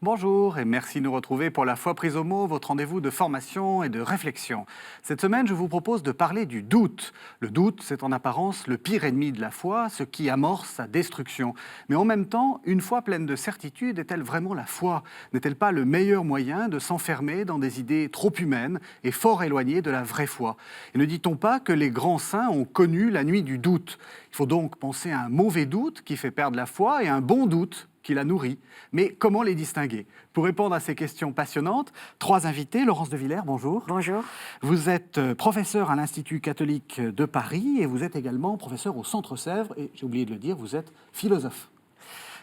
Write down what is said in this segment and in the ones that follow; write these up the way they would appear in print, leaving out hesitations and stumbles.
Bonjour et merci de nous retrouver pour La Foi prise au mot, votre rendez-vous de formation et de réflexion. Cette semaine, je vous propose de parler du doute. Le doute, c'est en apparence le pire ennemi de la foi, ce qui amorce sa destruction. Mais en même temps, une foi pleine de certitude est-elle vraiment la foi? N'est-elle pas le meilleur moyen de s'enfermer dans des idées trop humaines et fort éloignées de la vraie foi? Et ne dit-on pas que les grands saints ont connu la nuit du doute? Il faut donc penser à un mauvais doute qui fait perdre la foi et un bon doute qui la nourrit. Mais comment les distinguer? Pour répondre à ces questions passionnantes, trois invités. Laurence de Villers, bonjour. Bonjour. Vous êtes professeur à l'Institut catholique de Paris et vous êtes également professeur au Centre Sèvres. Et j'ai oublié de le dire, vous êtes philosophe.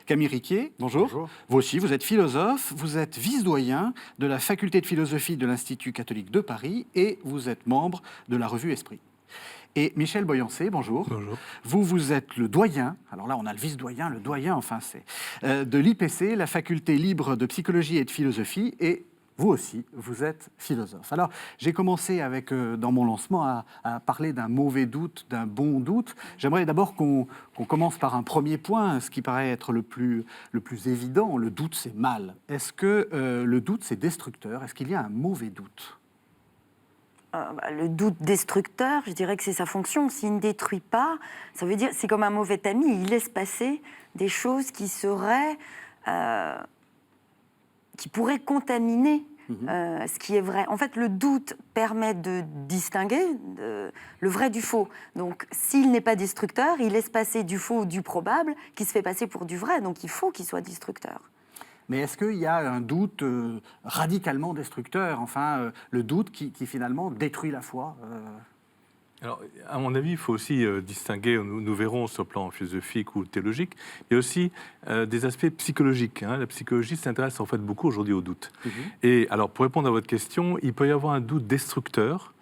Camille Riquier, bonjour. Bonjour. Vous aussi, vous êtes philosophe, vous êtes vice-doyen de la faculté de philosophie de l'Institut catholique de Paris et vous êtes membre de la revue Esprit. Et Michel Boyancé, bonjour. Bonjour. Vous êtes le doyen, alors là on a le vice-doyen, le doyen, enfin c'est, de l'IPC, la faculté libre de psychologie et de philosophie, et vous aussi, vous êtes philosophe. Alors j'ai commencé avec, dans mon lancement, à parler d'un mauvais doute, d'un bon doute. J'aimerais d'abord qu'on commence par un premier point, ce qui paraît être le plus évident, le doute c'est mal. Est-ce que le doute c'est destructeur? Est-ce qu'il y a un mauvais doute? Le doute destructeur, je dirais que c'est sa fonction. S'il ne détruit pas, ça veut dire c'est comme un mauvais ami. Il laisse passer des choses qui seraient, qui pourraient contaminer ce qui est vrai. En fait, le doute permet de distinguer le vrai du faux. Donc, s'il n'est pas destructeur, il laisse passer du faux ou du probable qui se fait passer pour du vrai. Donc, il faut qu'il soit destructeur. Mais est-ce qu'il y a un doute radicalement destructeur, enfin, le doute qui finalement détruit la foi Alors, à mon avis, il faut aussi distinguer, nous verrons sur le plan philosophique ou théologique, il y a aussi des aspects psychologiques. La psychologie s'intéresse en fait beaucoup aujourd'hui au doute. Et alors, pour répondre à votre question, il peut y avoir un doute destructeur,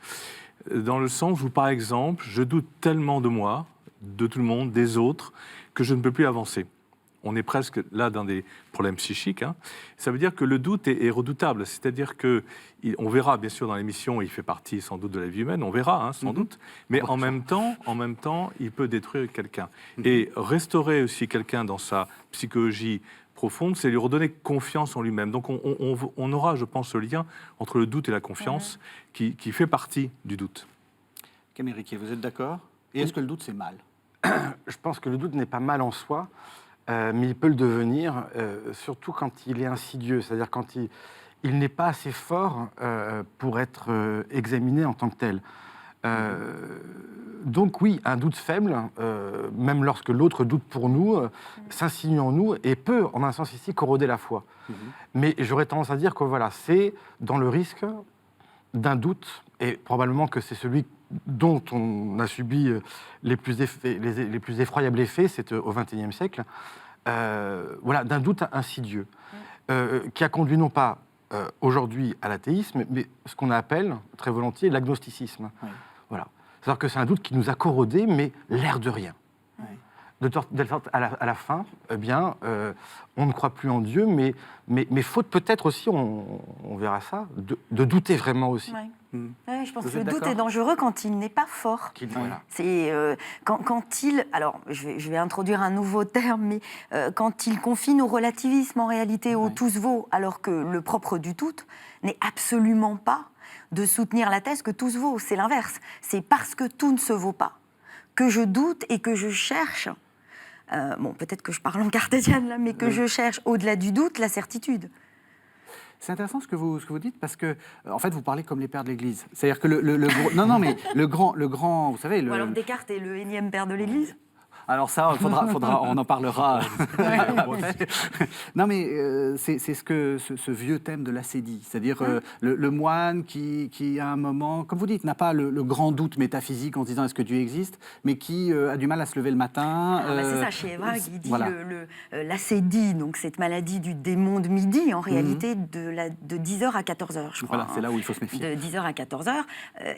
dans le sens où, par exemple, je doute tellement de moi, de tout le monde, des autres, que je ne peux plus avancer. On est presque là dans des problèmes psychiques. Ça veut dire que le doute est redoutable. C'est-à-dire que, on verra bien sûr dans l'émission, il fait partie sans doute de la vie humaine, on verra sans doute, mais en même temps, il peut détruire quelqu'un. Et restaurer aussi quelqu'un dans sa psychologie profonde, c'est lui redonner confiance en lui-même. Donc on aura, je pense, ce lien entre le doute et la confiance qui fait partie du doute. Camille Riquier, vous êtes d'accord? Et est-ce que le doute c'est mal? Je pense que le doute n'est pas mal en soi, mais il peut le devenir, surtout quand il est insidieux, c'est-à-dire quand il n'est pas assez fort pour être examiné en tant que tel. Donc oui, un doute faible, même lorsque l'autre doute pour nous, s'insinue en nous et peut, en un sens ici, corroder la foi. Mais j'aurais tendance à dire que voilà, c'est dans le risque d'un doute, et probablement que c'est celui dont on a subi les plus effroyables effets, c'est au XXIe siècle, voilà, d'un doute insidieux, qui a conduit non pas aujourd'hui à l'athéisme, mais ce qu'on appelle très volontiers l'agnosticisme. Oui. Voilà. C'est-à-dire que c'est un doute qui nous a corrodés, mais l'air de rien. Oui. De sorte à la fin, eh bien, on ne croit plus en Dieu, mais faute peut-être aussi, on verra ça, de douter vraiment aussi. Ouais. Ouais, je pense Vous que le êtes doute d'accord? est dangereux quand il n'est pas fort. Voilà. C'est quand il... Alors, je vais introduire un nouveau terme, mais quand il confine au relativisme en réalité, au tous vaut, alors que le propre du doute n'est absolument pas de soutenir la thèse que tout se vaut. C'est l'inverse. C'est parce que tout ne se vaut pas que je doute et que je cherche... bon, peut-être que je parle en cartésienne là, mais que je cherche au-delà du doute la certitude. C'est intéressant ce que vous dites parce que, en fait, vous parlez comme les pères de l'Église. C'est-à-dire que non, mais le grand, vous savez... Ou alors Descartes est le énième père de l'Église. Alors ça, on en parlera. Non, mais c'est ce vieux thème de l'ascédie, c'est-à-dire le moine qui, à un moment, comme vous dites, n'a pas le grand doute métaphysique en se disant est-ce que Dieu existe, mais qui a du mal à se lever le matin. C'est ça, chez Evra, il dit voilà. l'ascédie, donc cette maladie du démon de midi, en réalité, de 10h à 14h, je crois. Voilà, c'est là où il faut se méfier. De 10h à 14h.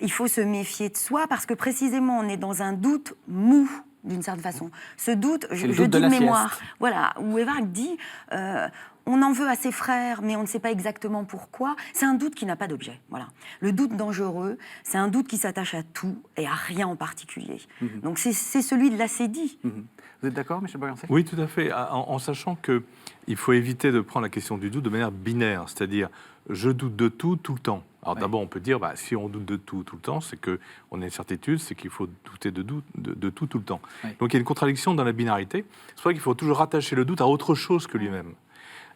Il faut se méfier de soi parce que précisément, on est dans un doute mou. d'une certaine façon. Ce doute, le je doute dis de de la mémoire, sieste. voilà, où Évarque dit on en veut à ses frères, mais on ne sait pas exactement pourquoi. C'est un doute qui n'a pas d'objet. Voilà. Le doute dangereux, c'est un doute qui s'attache à tout et à rien en particulier. Donc c'est celui de l'acédie. Vous êtes d'accord, Michel Boyancé? Oui, tout à fait, en sachant qu'il faut éviter de prendre la question du doute de manière binaire, c'est-à-dire je doute de tout, tout le temps. Alors Oui. d'abord, on peut dire, si on doute de tout, tout le temps, c'est qu'on a une certitude, c'est qu'il faut douter de tout, tout le temps. Oui. Donc il y a une contradiction dans la binarité. C'est pour ça qu'il faut toujours rattacher le doute à autre chose que lui-même.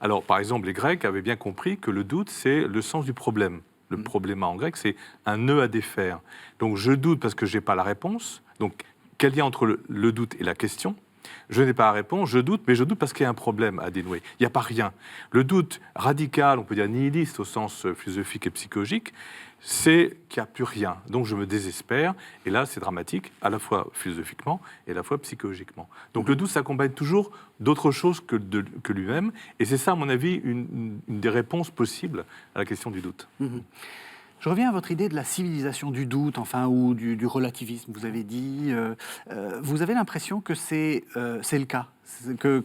Alors, par exemple, les Grecs avaient bien compris que le doute, c'est le sens du problème. Le probléma en grec, c'est un nœud à défaire. Donc, je doute parce que je n'ai pas la réponse. Donc, quel lien entre le doute et la question? Je n'ai pas la réponse, je doute, mais je doute parce qu'il y a un problème à dénouer. Il n'y a pas rien. Le doute radical, on peut dire nihiliste au sens philosophique et psychologique, c'est qu'il n'y a plus rien. Donc je me désespère, et là c'est dramatique, à la fois philosophiquement et à la fois psychologiquement. Donc le doute s'accompagne toujours d'autre chose que lui-même, et c'est ça, à mon avis, une des réponses possibles à la question du doute. Je reviens à votre idée de la civilisation du doute, enfin, ou du relativisme, vous avez dit. Vous avez l'impression que c'est le cas, que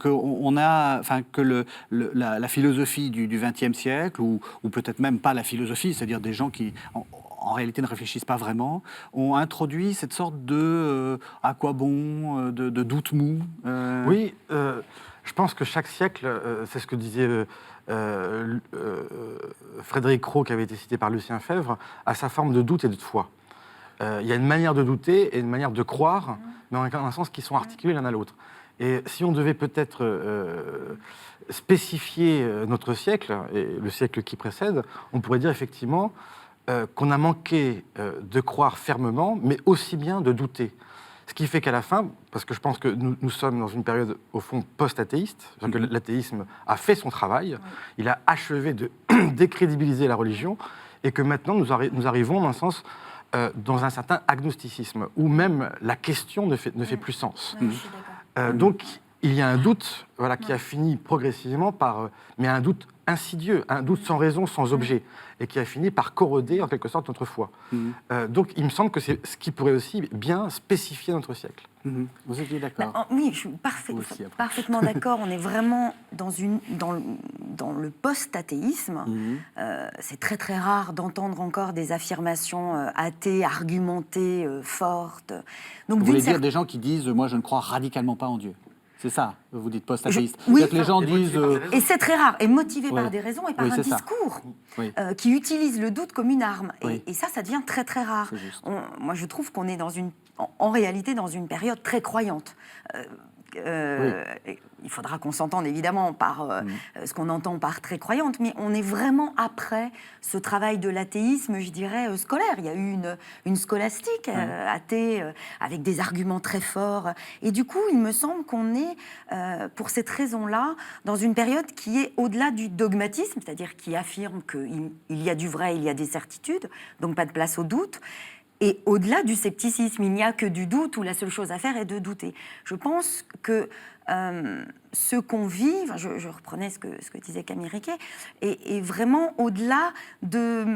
la philosophie du XXe siècle, ou peut-être même pas la philosophie, c'est-à-dire des gens qui, en réalité, ne réfléchissent pas vraiment, ont introduit cette sorte de à quoi bon, de doute mou. Oui, je pense que chaque siècle, c'est ce que disait Frédéric Roux, qui avait été cité par Lucien Febvre, a sa forme de doute et de foi. Il y a une manière de douter et une manière de croire, mais en un sens qui sont articulés l'un à l'autre. Et si on devait peut-être spécifier notre siècle, et le siècle qui précède, on pourrait dire effectivement qu'on a manqué de croire fermement, mais aussi bien de douter. Ce qui fait qu'à la fin, parce que je pense que nous sommes dans une période, au fond, post-athéiste, que l'athéisme a fait son travail, il a achevé de décrédibiliser la religion, et que maintenant nous arrivons, dans un sens, dans un certain agnosticisme, où même la question ne fait plus sens. Ouais, je suis d'accord. Donc, il y a un doute qui a fini progressivement par... mais un doute insidieux, un doute sans raison, sans objet, et qui a fini par corroder, en quelque sorte, notre foi. Donc, il me semble que c'est ce qui pourrait aussi bien spécifier notre siècle. Vous étiez d'accord? Oui, je suis Vous aussi, après. parfaitement d'accord. On est vraiment dans le post-athéisme. C'est très très rare d'entendre encore des affirmations athées, argumentées, fortes. Donc, Vous voulez dire des gens qui disent « moi je ne crois radicalement pas en Dieu ». C'est ça, vous dites post-athéiste. Oui. Que les gens disent... Et c'est très rare, et motivé Ouais. par des raisons et par Oui, un c'est ça. discours Oui. qui utilise le doute comme une arme. Oui. Et ça devient très très rare. C'est juste. Moi, je trouve qu'on est en réalité dans une période très croyante. Il faudra qu'on s'entende évidemment par ce qu'on entend par très croyante, mais on est vraiment après ce travail de l'athéisme, je dirais, scolaire. Il y a eu une scolastique athée avec des arguments très forts. Et du coup, il me semble qu'on est, pour cette raison-là, dans une période qui est au-delà du dogmatisme, c'est-à-dire qui affirme qu'il y a du vrai, il y a des certitudes, donc pas de place au doute. Et au-delà du scepticisme, il n'y a que du doute où la seule chose à faire est de douter. Je pense que ce qu'on vit, je reprenais ce que disait Camille Riquet, est vraiment au-delà de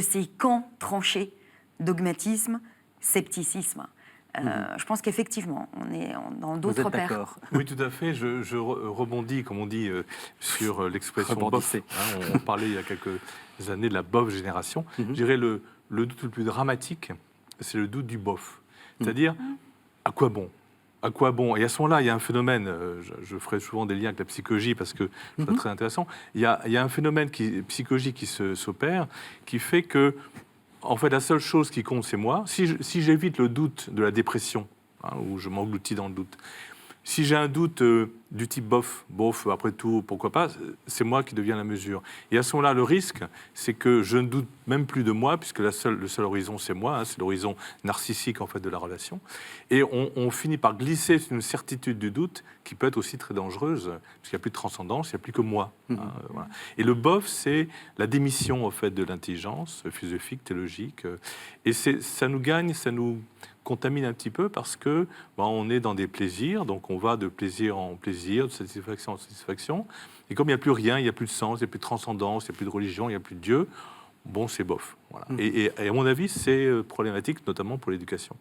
ces camps tranchés, dogmatisme, scepticisme. Je pense qu'effectivement, on est dans d'autres Vous êtes pères. d'accord? Oui, tout à fait. Je rebondis, comme on dit, sur l'expression bof. Rebondissez. On parlait il y a quelques années de la bof génération. Je dirais le doute le plus dramatique, c'est le doute du bof. C'est-à-dire, à quoi bon? À quoi bon? Et à ce moment-là, il y a un phénomène, je ferai souvent des liens avec la psychologie parce que c'est très intéressant, il y a un phénomène psychologique qui s'opère, qui fait que, en fait, la seule chose qui compte, c'est moi. Si j'évite le doute de la dépression, où je m'engloutis dans le doute, si j'ai un doute du type bof, après tout, pourquoi pas, c'est moi qui deviens la mesure. Et à ce moment-là, le risque, c'est que je ne doute même plus de moi, puisque le seul horizon, c'est moi, c'est l'horizon narcissique, en fait, de la relation. Et on finit par glisser sur une certitude du doute qui peut être aussi très dangereuse, parce qu'il n'y a plus de transcendance, il n'y a plus que moi. Voilà. Et le bof, c'est la démission, en fait, de l'intelligence philosophique, théologique. Et ça nous gagne, ça nous contamine un petit peu parce que on est dans des plaisirs, donc on va de plaisir en plaisir, de satisfaction en satisfaction, et comme il n'y a plus rien, il n'y a plus de sens, il n'y a plus de transcendance, il n'y a plus de religion, il n'y a plus de Dieu, c'est bof. Voilà. Et à mon avis, c'est problématique, notamment pour l'éducation.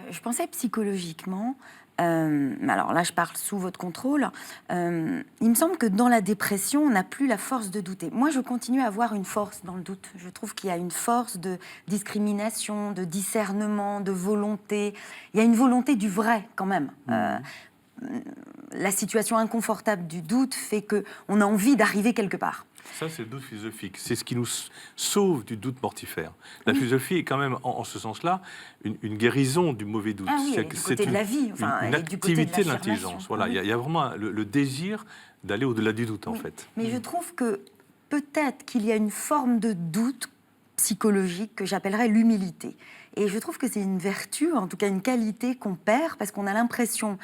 Je pensais psychologiquement. Alors là, je parle sous votre contrôle. Il me semble que dans la dépression, on n'a plus la force de douter. Moi, je continue à avoir une force dans le doute. Je trouve qu'il y a une force de discrimination, de discernement, de volonté. Il y a une volonté du vrai, quand même. La situation inconfortable du doute fait qu'on a envie d'arriver quelque part. Ça, c'est le doute philosophique. C'est ce qui nous sauve du doute mortifère. La philosophie est quand même, en ce sens-là, une guérison du mauvais doute. Ah oui, elle est du côté de la vie, une et du côté de activité de l'affirmation. l'intelligence. Voilà, Ah oui. il y a vraiment le désir d'aller au-delà du doute, en Oui. fait. Mais je trouve que peut-être qu'il y a une forme de doute psychologique que j'appellerais l'humilité. Et je trouve que c'est une vertu, en tout cas une qualité qu'on perd, parce qu'on a l'impression,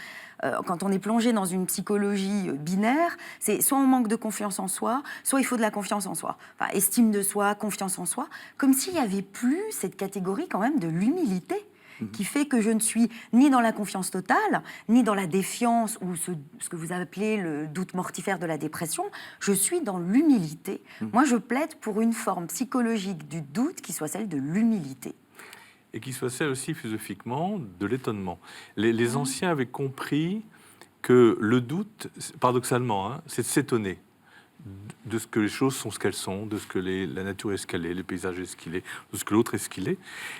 quand on est plongé dans une psychologie binaire, c'est soit on manque de confiance en soi, soit il faut de la confiance en soi. Enfin, estime de soi, confiance en soi, comme s'il n'y avait plus cette catégorie quand même de l'humilité, qui fait que je ne suis ni dans la confiance totale, ni dans la défiance ou ce que vous appelez le doute mortifère de la dépression. Je suis dans l'humilité. Moi, je plaide pour une forme psychologique du doute qui soit celle de l'humilité. Et qui soit celle aussi philosophiquement de l'étonnement. Les anciens avaient compris que le doute, paradoxalement, c'est de s'étonner de ce que les choses sont ce qu'elles sont, de ce que la nature est ce qu'elle est, le paysage est ce qu'il est, de ce que l'autre est ce qu'il est.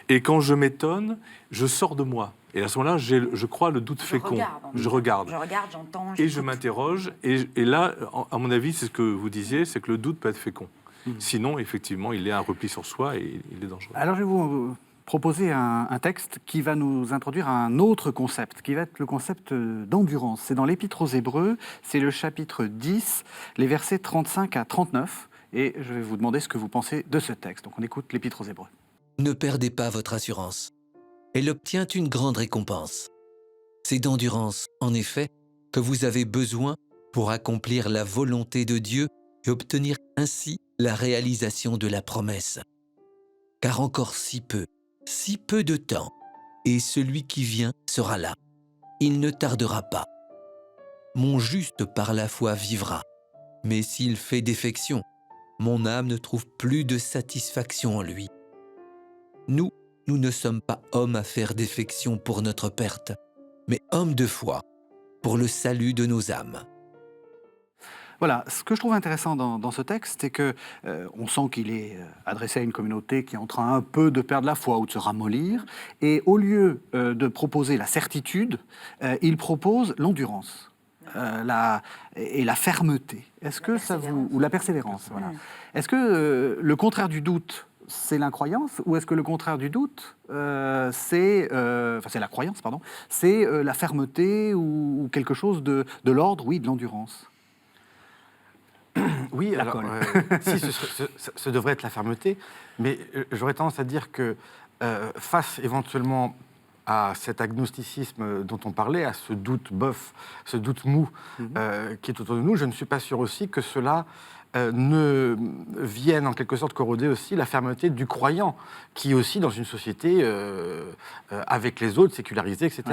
Et quand je m'étonne, je sors de moi. Et à ce moment-là, je crois le doute fécond. Je regarde. Je regarde, j'entends. Et je m'interroge. Et là, à mon avis, c'est ce que vous disiez, c'est que le doute peut être fécond. Sinon, effectivement, il est un repli sur soi et il est dangereux. Alors, je vais vous proposer un texte qui va nous introduire à un autre concept, qui va être le concept d'endurance. C'est dans l'Épître aux Hébreux, c'est le chapitre 10, les versets 35 à 39, et je vais vous demander ce que vous pensez de ce texte. Donc on écoute l'Épître aux Hébreux. Ne perdez pas votre assurance. Elle obtient une grande récompense. C'est d'endurance, en effet, que vous avez besoin pour accomplir la volonté de Dieu et obtenir ainsi la réalisation de la promesse. Car encore si peu de temps, et celui qui vient sera là. Il ne tardera pas. Mon juste par la foi vivra, mais s'il fait défection, mon âme ne trouve plus de satisfaction en lui. Nous ne sommes pas hommes à faire défection pour notre perte, mais hommes de foi, pour le salut de nos âmes. Voilà, ce que je trouve intéressant dans ce texte, c'est que on sent qu'il est adressé à une communauté qui est en train un peu de perdre la foi ou de se ramollir, et au lieu de proposer la certitude, il propose l'endurance. La fermeté. Est-ce que ça vous... Ou la persévérance, voilà. Est-ce que le contraire du doute, c'est l'incroyance, ou est-ce que le contraire du doute, c'est la croyance, pardon, c'est la fermeté ou quelque chose de l'ordre, oui, de l'endurance? Oui, alors, si ce devrait être la fermeté, mais j'aurais tendance à dire que face éventuellement à cet agnosticisme dont on parlait, à ce doute bof, ce doute mou qui est autour de nous, je ne suis pas sûr aussi que cela ne vienne en quelque sorte corroder aussi la fermeté du croyant, qui est aussi dans une société avec les autres, sécularisée, etc.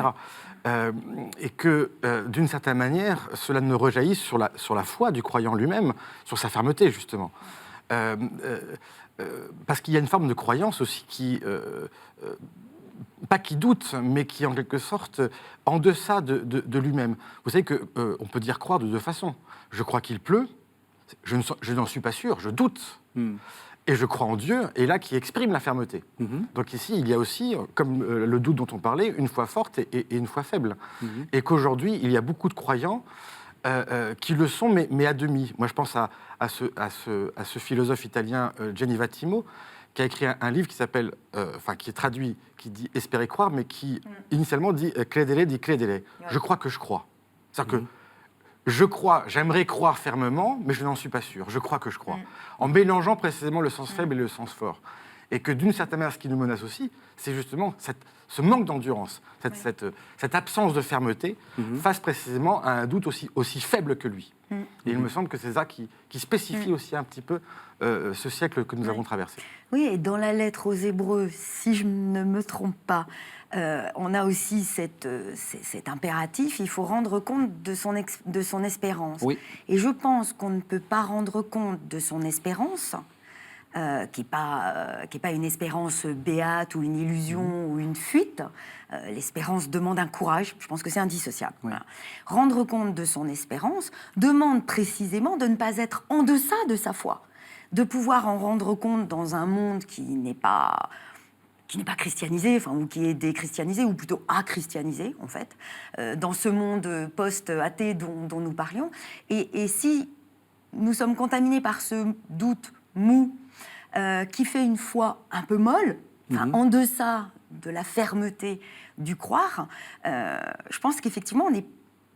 Ouais. Et que, d'une certaine manière, cela ne rejaillisse sur la foi du croyant lui-même, sur sa fermeté, justement. Parce qu'il y a une forme de croyance aussi qui... pas qui doute, mais qui, en quelque sorte, en deçà de lui-même. Vous savez qu'on peut dire croire de deux façons. Je crois qu'il pleut, je n'en suis pas sûr, je doute. Et je crois en Dieu, et là, qui exprime la fermeté. Donc ici, il y a aussi, comme le doute dont on parlait, une foi forte et une foi faible. Et qu'aujourd'hui, il y a beaucoup de croyants qui le sont, mais à demi. Moi, je pense à ce philosophe italien, Gianni Vattimo, qui a écrit un livre qui s'appelle, qui est traduit, qui dit « Espérer croire », mais qui initialement dit « Credere di credere ». Je crois que je crois. C'est-à-dire que je crois, j'aimerais croire fermement, mais je n'en suis pas sûr. Je crois que je crois. En mélangeant précisément le sens faible et le sens fort. Et que d'une certaine manière, ce qui nous menace aussi, c'est justement ce manque d'endurance, cette absence de fermeté face précisément à un doute aussi faible que lui. Et il me semble que c'est ça qui spécifie aussi un petit peu ce siècle que nous avons traversé. Oui, et dans la lettre aux Hébreux, si je ne me trompe pas, on a aussi cet impératif, il faut rendre compte de son espérance. Oui. Et je pense qu'on ne peut pas rendre compte de son espérance qui n'est pas une espérance béate ou une illusion ou une fuite. L'espérance demande un courage, je pense que c'est indissociable. Oui. Voilà. Rendre compte de son espérance demande précisément de ne pas être en deçà de sa foi, de pouvoir en rendre compte dans un monde qui n'est pas christianisé, enfin, ou qui est déchristianisé, ou plutôt achristianisé, en fait, dans ce monde post-athée dont nous parlions. Et si nous sommes contaminés par ce doute mou, qui fait une foi un peu molle, en deçà de la fermeté du croire, je pense qu'effectivement,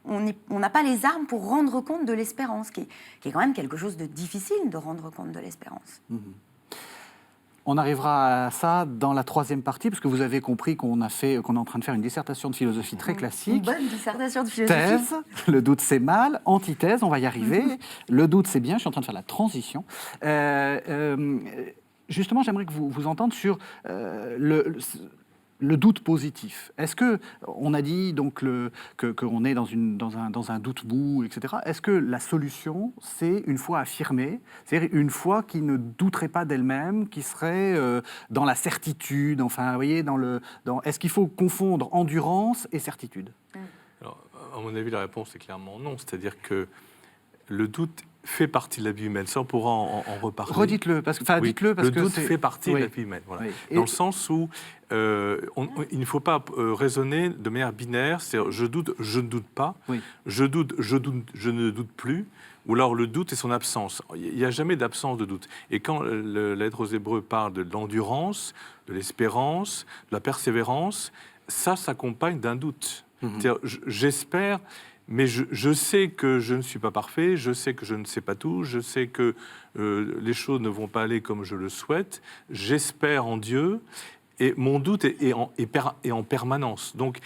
on n'a pas les armes pour rendre compte de l'espérance, qui est quand même quelque chose de difficile de rendre compte de l'espérance. On arrivera à ça dans la troisième partie, parce que vous avez compris qu'on est en train de faire une dissertation de philosophie très Une classique. bonne dissertation de philosophie. Thèse, le doute c'est mal, antithèse, on va y arriver. Le doute c'est bien, je suis en train de faire la transition. Justement, j'aimerais que vous entende sur le doute positif. Est-ce que, on a dit donc qu'on est dans un doute mou, etc. Est-ce que la solution, c'est une foi affirmée, c'est-à-dire une foi qui ne douterait pas d'elle-même, qui serait dans la certitude, enfin, vous voyez, est-ce qu'il faut confondre endurance et certitude? Alors, à mon avis, la réponse est clairement non. C'est-à-dire que le doute fait partie de la vie humaine. Ça, on pourra en reparler. Redites-le, dites-le parce le que doute c'est... fait partie Oui. de la vie humaine. Voilà. Oui. Dans le sens où il ne faut pas raisonner de manière binaire. C'est je doute, je ne doute pas. Oui. Je doute, je ne doute plus. Ou alors le doute est son absence. Il n'y a jamais d'absence de doute. Et quand la lettre aux Hébreux parle de l'endurance, de l'espérance, de la persévérance, ça s'accompagne d'un doute. C'est-à-dire, j'espère, mais je sais que je ne suis pas parfait, je sais que je ne sais pas tout, je sais que les choses ne vont pas aller comme je le souhaite, j'espère en Dieu, et mon doute est en permanence. Donc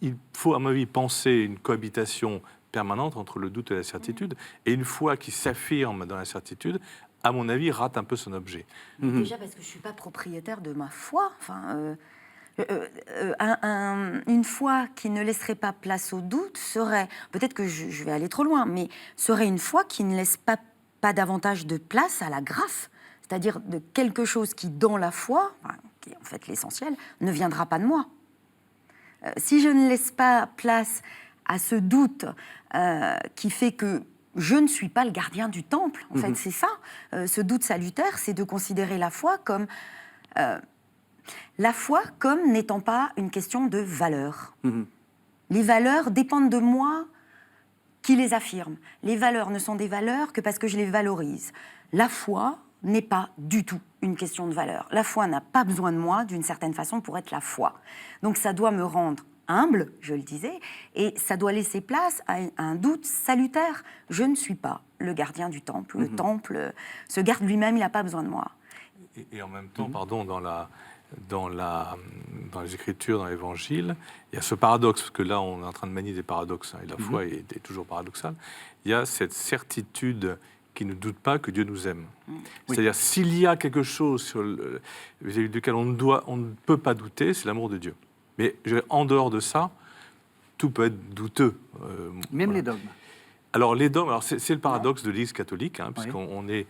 il faut, à mon avis, penser une cohabitation permanente entre le doute et la certitude, et une foi qui s'affirme dans la certitude, à mon avis, rate un peu son objet. Déjà parce que je ne suis pas propriétaire de ma foi. Enfin, une foi qui ne laisserait pas place au doute serait, peut-être que je vais aller trop loin, mais serait une foi qui ne laisse pas davantage de place à la grâce, c'est-à-dire de quelque chose qui, dans la foi, qui est en fait l'essentiel, ne viendra pas de moi. Si je ne laisse pas place à ce doute qui fait que je ne suis pas le gardien du temple, en fait, c'est ça. Ce doute salutaire, c'est de considérer la foi comme n'étant pas une question de valeur. Les valeurs dépendent de moi qui les affirme. Les valeurs ne sont des valeurs que parce que je les valorise. La foi n'est pas du tout une question de valeur. La foi n'a pas besoin de moi, d'une certaine façon, pour être la foi. Donc ça doit me rendre humble, je le disais, et ça doit laisser place à un doute salutaire. Je ne suis pas le gardien du temple. Le temple se garde lui-même, il n'a pas besoin de moi. Et en même temps, pardon, dans les Écritures, dans l'Évangile, il y a ce paradoxe, parce que là, on est en train de manier des paradoxes, et la foi est toujours paradoxale. Il y a cette certitude qui ne doute pas que Dieu nous aime. C'est-à-dire, s'il y a quelque chose vis-à-vis duquel on ne peut pas douter, c'est l'amour de Dieu. Mais en dehors de ça, tout peut être douteux. Même voilà. les dogmes. Alors, les dogmes, c'est le paradoxe de l'Église catholique, puisqu'on est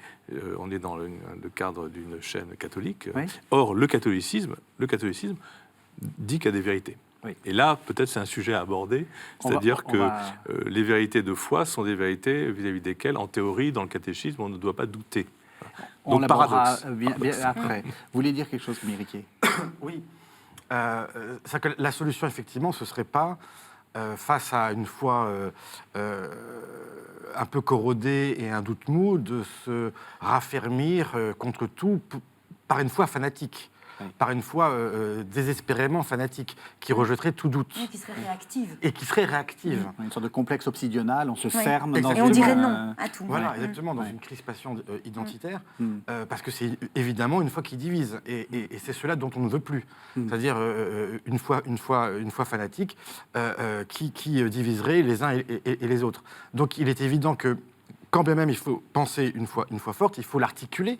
dans le cadre d'une chaîne catholique. Oui. Or, le catholicisme dit qu'il y a des vérités. Oui. Et là, peut-être c'est un sujet à aborder, c'est-à-dire que les vérités de foi sont des vérités vis-à-vis desquelles, en théorie, dans le catéchisme, on ne doit pas douter. On Donc, l'abordera paradoxe. bien après. Vous voulez dire quelque chose, Mériquier? Oui. C'est que la solution, effectivement, ce ne serait pas, face à une foi un peu corrodée et un doute mou, de se raffermir contre tout par une foi fanatique, par une foi désespérément fanatique, qui rejetterait tout doute. Oui, qui serait réactive. Et qui serait réactive. Une sorte de complexe obsidional, on se ferme dans Et on une... dirait non à tout. Voilà, exactement, dans une crispation identitaire, parce que c'est évidemment une foi qui divise, et c'est cela dont on ne veut plus. C'est-à-dire une foi fanatique qui diviserait les uns et les autres. Donc il est évident que, quand bien même il faut penser une foi forte, il faut l'articuler,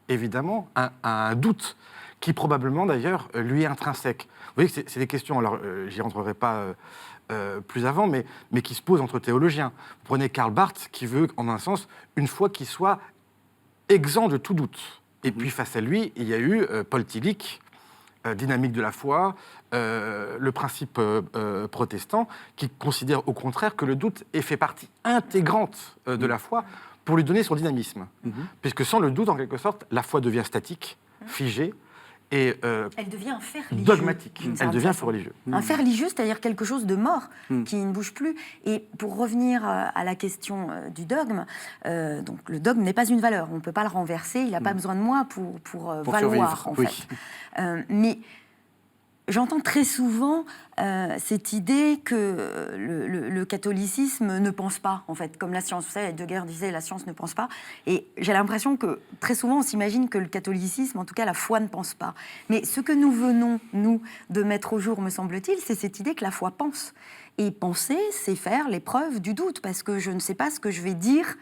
évidemment, à un doute qui probablement d'ailleurs lui est intrinsèque. Vous voyez que c'est des questions, alors j'y rentrerai pas plus avant, mais qui se posent entre théologiens. Vous prenez Karl Barth qui veut, en un sens, une foi qui soit exempt de tout doute. Et puis face à lui, il y a eu Paul Tillich, Dynamique de la foi, le principe protestant, qui considère au contraire que le doute est fait partie intégrante de la foi pour lui donner son dynamisme. Puisque sans le doute, en quelque sorte, la foi devient statique, figée, et elle devient un fait religieux. dogmatique. d'une Elle certaine devient façon. fait religieux. Un fait religieux, c'est-à-dire quelque chose de mort, qui ne bouge plus. Et pour revenir à la question du dogme, donc le dogme n'est pas une valeur. On ne peut pas le renverser. Il n'a pas besoin de moi pour valoir, survivre, en oui. fait. Mais j'entends très souvent cette idée que le catholicisme ne pense pas, en fait, comme la science. Vous savez, Heidegger disait « la science ne pense pas ». Et j'ai l'impression que très souvent, on s'imagine que le catholicisme, en tout cas la foi, ne pense pas. Mais ce que nous venons, nous, de mettre au jour, me semble-t-il, c'est cette idée que la foi pense. Et penser, c'est faire l'épreuve du doute, parce que je ne sais pas ce que je vais dire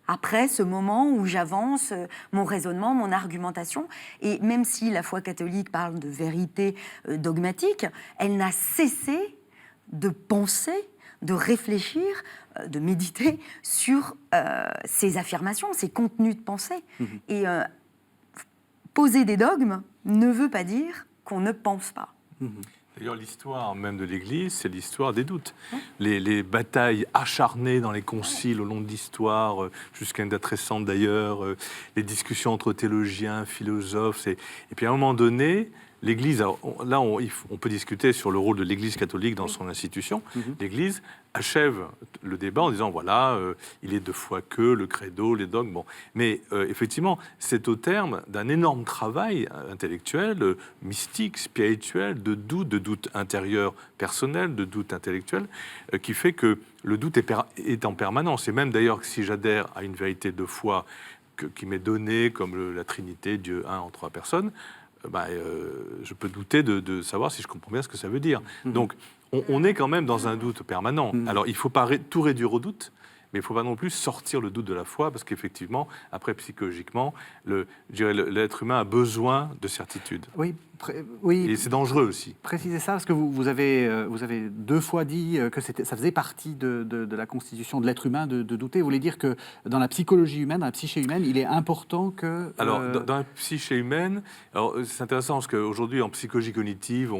après ce moment où j'avance mon raisonnement, mon argumentation. Et même si la foi catholique parle de vérité dogmatique, elle n'a cessé de penser, de réfléchir, de méditer sur ces affirmations, ces contenus de pensée. Et poser des dogmes ne veut pas dire qu'on ne pense pas. D'ailleurs, l'histoire même de l'Église, c'est l'histoire des doutes. Les batailles acharnées dans les conciles au long de l'histoire, jusqu'à une date récente d'ailleurs, les discussions entre théologiens, philosophes. Et puis à un moment donné, l'Église, on peut discuter sur le rôle de l'Église catholique dans son institution. L'Église achève le débat en disant, voilà, il est de foi que, le credo, les dogmes. Bon. Mais effectivement, c'est au terme d'un énorme travail intellectuel, mystique, spirituel, de doute intérieur personnel, de doute intellectuel, qui fait que le doute est en permanence. Et même d'ailleurs, que si j'adhère à une vérité de foi qui m'est donnée, comme la Trinité, Dieu un en trois personnes, je peux douter de savoir si je comprends bien ce que ça veut dire. Donc, on est quand même dans un doute permanent. Alors, il ne faut pas tout réduire au doute, mais il ne faut pas non plus sortir le doute de la foi, parce qu'effectivement, après, psychologiquement, l'être humain a besoin de certitude. Oui, oui. Et c'est dangereux aussi. Précisez ça, parce que vous avez deux fois dit que ça faisait partie de la constitution de l'être humain de douter. Vous voulez dire que dans la psychologie humaine, dans la psyché humaine, il est important que... Alors, dans la psyché humaine, c'est intéressant parce qu'aujourd'hui, en psychologie cognitive,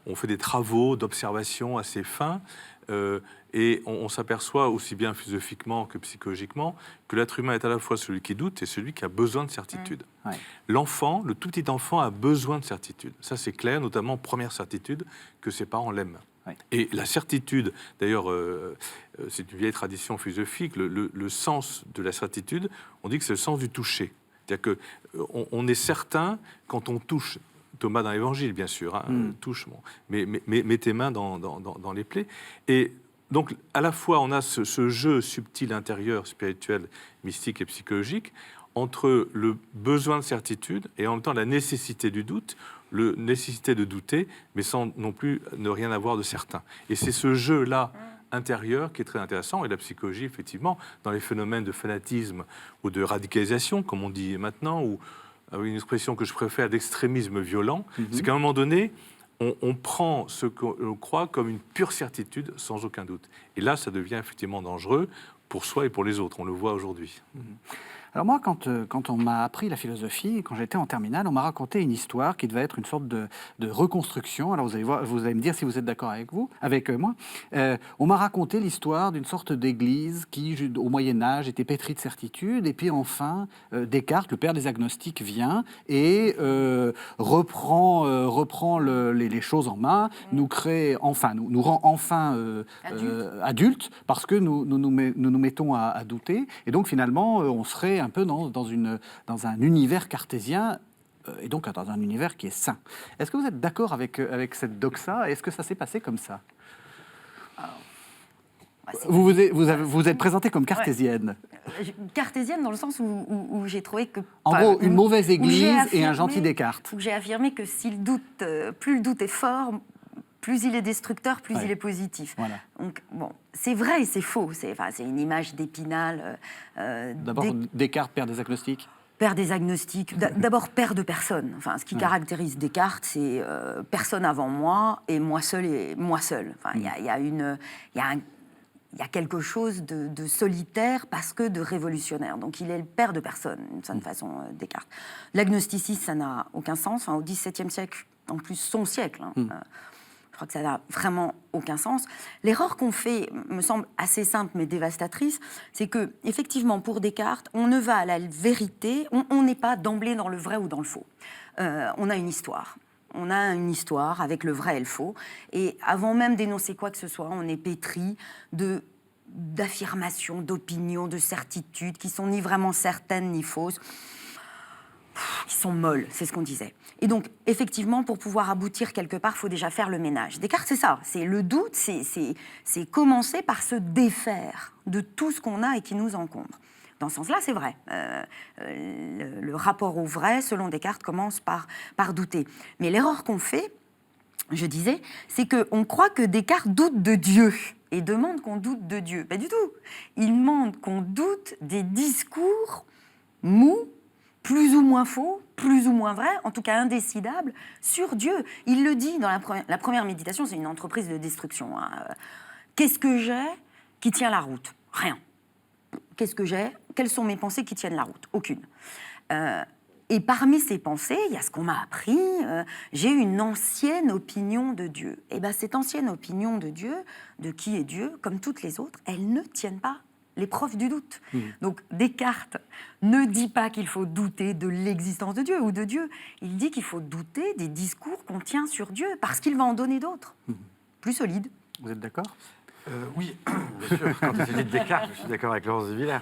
on fait des travaux d'observation assez fins, et on s'aperçoit, aussi bien philosophiquement que psychologiquement, que l'être humain est à la fois celui qui doute et celui qui a besoin de certitude. Ouais. L'enfant, le tout petit enfant, a besoin de certitude. Ça, c'est clair, notamment première certitude, que ses parents l'aiment. Ouais. Et la certitude, d'ailleurs, c'est une vieille tradition philosophique, le sens de la certitude, on dit que c'est le sens du toucher. C'est-à-dire qu'on est certain quand on touche. Thomas dans l'Évangile, bien sûr, touche, bon, mais mets tes mains dans les plaies. Et donc, à la fois, on a ce jeu subtil intérieur, spirituel, mystique et psychologique, entre le besoin de certitude et en même temps la nécessité du doute, la nécessité de douter, mais sans non plus ne rien avoir de certain. Et c'est ce jeu-là intérieur qui est très intéressant. Et la psychologie, effectivement, dans les phénomènes de fanatisme ou de radicalisation, comme on dit maintenant, ou une expression que je préfère d'extrémisme violent, c'est qu'à un moment donné, on prend ce qu'on croit comme une pure certitude sans aucun doute. Et là, ça devient effectivement dangereux pour soi et pour les autres. On le voit aujourd'hui. Alors moi, quand on m'a appris la philosophie, quand j'étais en terminale, on m'a raconté une histoire qui devait être une sorte de reconstruction. Alors vous allez me dire si vous êtes d'accord avec moi. On m'a raconté l'histoire d'une sorte d'église qui, au Moyen-Âge, était pétrie de certitude. Et puis enfin, Descartes, le père des agnostiques, vient et reprend les choses en main, nous rend enfin adultes parce que nous mettons à douter. Et donc finalement, on serait un peu dans un univers cartésien et donc dans un univers qui est sain. Est-ce que vous êtes d'accord avec cette doxa? Est-ce que ça s'est passé comme ça? Vous êtes présentée comme cartésienne. Ouais. Cartésienne dans le sens où j'ai trouvé que... En gros, une mauvaise église et un gentil Descartes. Où j'ai affirmé que si le doute, plus le doute est fort, plus il est destructeur, plus il est positif. Voilà. Donc, bon, c'est vrai et c'est faux. C'est une image d'Épinal. D'abord, Descartes, père des agnostiques. Père des agnostiques. D'abord, père de personne. Enfin, ce qui caractérise Descartes, c'est personne avant moi et moi seul et moi seul. Enfin, il y a il y a quelque chose de solitaire parce que de révolutionnaire. Donc il est le père de personne, d'une certaine façon, Descartes. L'agnosticisme, ça n'a aucun sens. Enfin, au XVIIe siècle, en plus son siècle, je crois que ça n'a vraiment aucun sens. L'erreur qu'on fait me semble assez simple mais dévastatrice, c'est que effectivement pour Descartes, on ne va à la vérité, on n'est pas d'emblée dans le vrai ou dans le faux. On a une histoire. On a une histoire avec le vrai et le faux. Et avant même d'énoncer quoi que ce soit, on est pétri d'affirmations, d'opinions, de certitudes qui sont ni vraiment certaines ni fausses, qui sont molles, c'est ce qu'on disait. Et donc, effectivement, pour pouvoir aboutir quelque part, il faut déjà faire le ménage. Descartes, c'est ça, c'est le doute, c'est commencer par se défaire de tout ce qu'on a et qui nous encombre. Dans ce sens-là, c'est vrai. Le rapport au vrai, selon Descartes, commence par douter. Mais l'erreur qu'on fait, je disais, c'est qu'on croit que Descartes doute de Dieu et demande qu'on doute de Dieu. Pas du tout. Il demande qu'on doute des discours mous, plus ou moins faux, plus ou moins vrais, en tout cas indécidables, sur Dieu. Il le dit dans la première méditation, c'est une entreprise de destruction. Qu'est-ce que j'ai qui tient la route? Rien. Qu'est-ce que j'ai? Quelles sont mes pensées qui tiennent la route? Aucune. Et parmi ces pensées, il y a ce qu'on m'a appris, j'ai une ancienne opinion de Dieu. Et bien cette ancienne opinion de Dieu, de qui est Dieu, comme toutes les autres, elles ne tiennent pas l'épreuve du doute. Donc Descartes ne dit pas qu'il faut douter de l'existence de Dieu ou de Dieu. Il dit qu'il faut douter des discours qu'on tient sur Dieu, parce qu'il va en donner d'autres, plus solides. Vous êtes d'accord? Oui, bien sûr. Quand il s'agit de Descartes, je suis d'accord avec Laurence de Villers.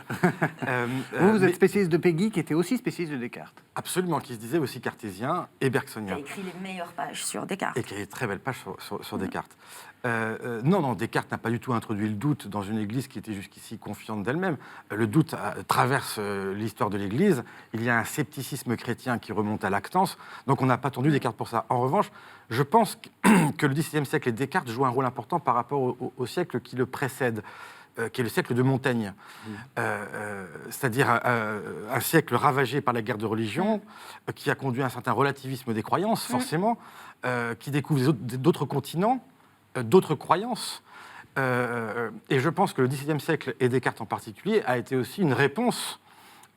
Vous êtes spécialiste de Péguy, qui était aussi spécialiste de Descartes. Absolument, qui se disait aussi cartésien et Il bergsonien. a écrit les meilleures pages sur Descartes. Et qui a des très belles pages sur Descartes. Non, Descartes n'a pas du tout introduit le doute dans une Église qui était jusqu'ici confiante d'elle-même. Le doute traverse l'histoire de l'Église. Il y a un scepticisme chrétien qui remonte à Lactance. Donc on n'a pas attendu Descartes pour ça. En revanche, je pense que le XVIIe siècle et Descartes jouent un rôle important par rapport au siècle qui le précède, qui est le siècle de Montaigne. C'est-à-dire un siècle ravagé par la guerre de religion, qui a conduit à un certain relativisme des croyances, forcément, qui découvre d'autres continents, d'autres croyances. Et je pense que le XVIIe siècle, et Descartes en particulier, a été aussi une réponse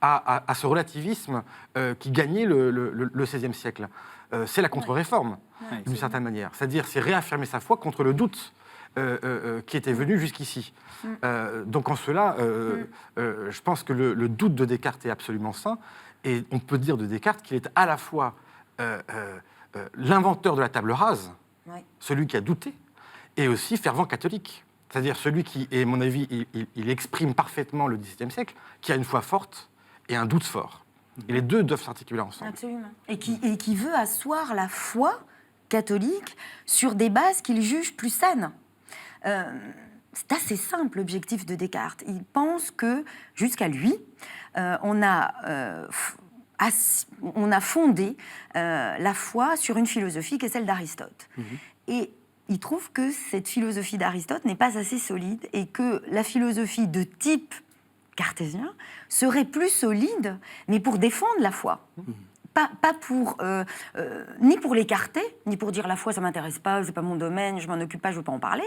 à ce relativisme qui gagnait le XVIe siècle. C'est la contre-réforme, d'une certaine manière. C'est-à-dire, c'est réaffirmer sa foi contre le doute qui était venu jusqu'ici. Donc en cela, je pense que le doute de Descartes est absolument sain. Et on peut dire de Descartes qu'il est à la fois l'inventeur de la table rase, celui qui a douté, et aussi fervent catholique. C'est-à-dire celui qui, et à mon avis, il exprime parfaitement le XVIIe siècle, qui a une foi forte et un doute fort. Et les deux doivent s'articuler ensemble. Absolument. Et qui veut asseoir la foi catholique sur des bases qu'il juge plus saines. C'est assez simple, l'objectif de Descartes. Il pense que, jusqu'à lui, on a fondé la foi sur une philosophie qui est celle d'Aristote. Et il trouve que cette philosophie d'Aristote n'est pas assez solide et que la philosophie de type cartésien serait plus solide, mais pour défendre la foi. Pas pour, ni pour l'écarter, ni pour dire la foi ça m'intéresse pas, c'est pas mon domaine, je m'en occupe pas, je veux pas en parler,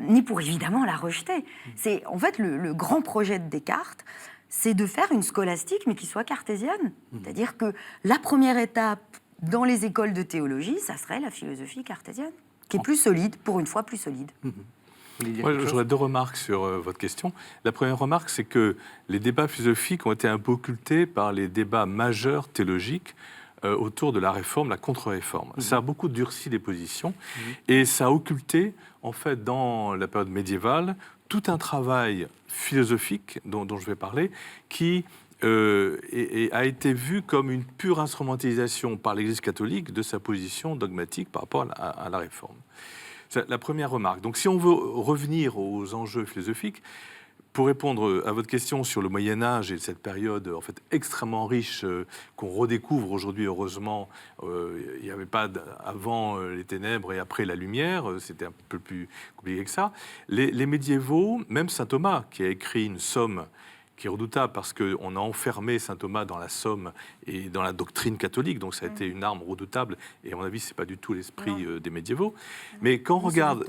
ni pour évidemment la rejeter. C'est en fait le grand projet de Descartes, c'est de faire une scolastique mais qui soit cartésienne. C'est-à-dire que la première étape dans les écoles de théologie, ça serait la philosophie cartésienne, qui est plus solide, pour une fois plus solide. Moi, j'aurais deux remarques sur votre question. La première remarque, c'est que les débats philosophiques ont été un peu occultés par les débats majeurs théologiques autour de la réforme, la contre-réforme. Ça a beaucoup durci les positions et ça a occulté, en fait, dans la période médiévale, tout un travail philosophique dont je vais parler, qui a été vu comme une pure instrumentalisation par l'Église catholique de sa position dogmatique par rapport à la réforme. C'est la première remarque. Donc, si on veut revenir aux enjeux philosophiques, pour répondre à votre question sur le Moyen-Âge et cette période en fait extrêmement riche qu'on redécouvre aujourd'hui, heureusement, il n'y avait pas avant les ténèbres et après la lumière, c'était un peu plus compliqué que ça. Les médiévaux, même saint Thomas, qui a écrit une somme qui est redoutable parce qu'on a enfermé saint Thomas dans la Somme et dans la doctrine catholique, donc ça a été une arme redoutable, et à mon avis, ce n'est pas du tout l'esprit des médiévaux. Mais quand on regarde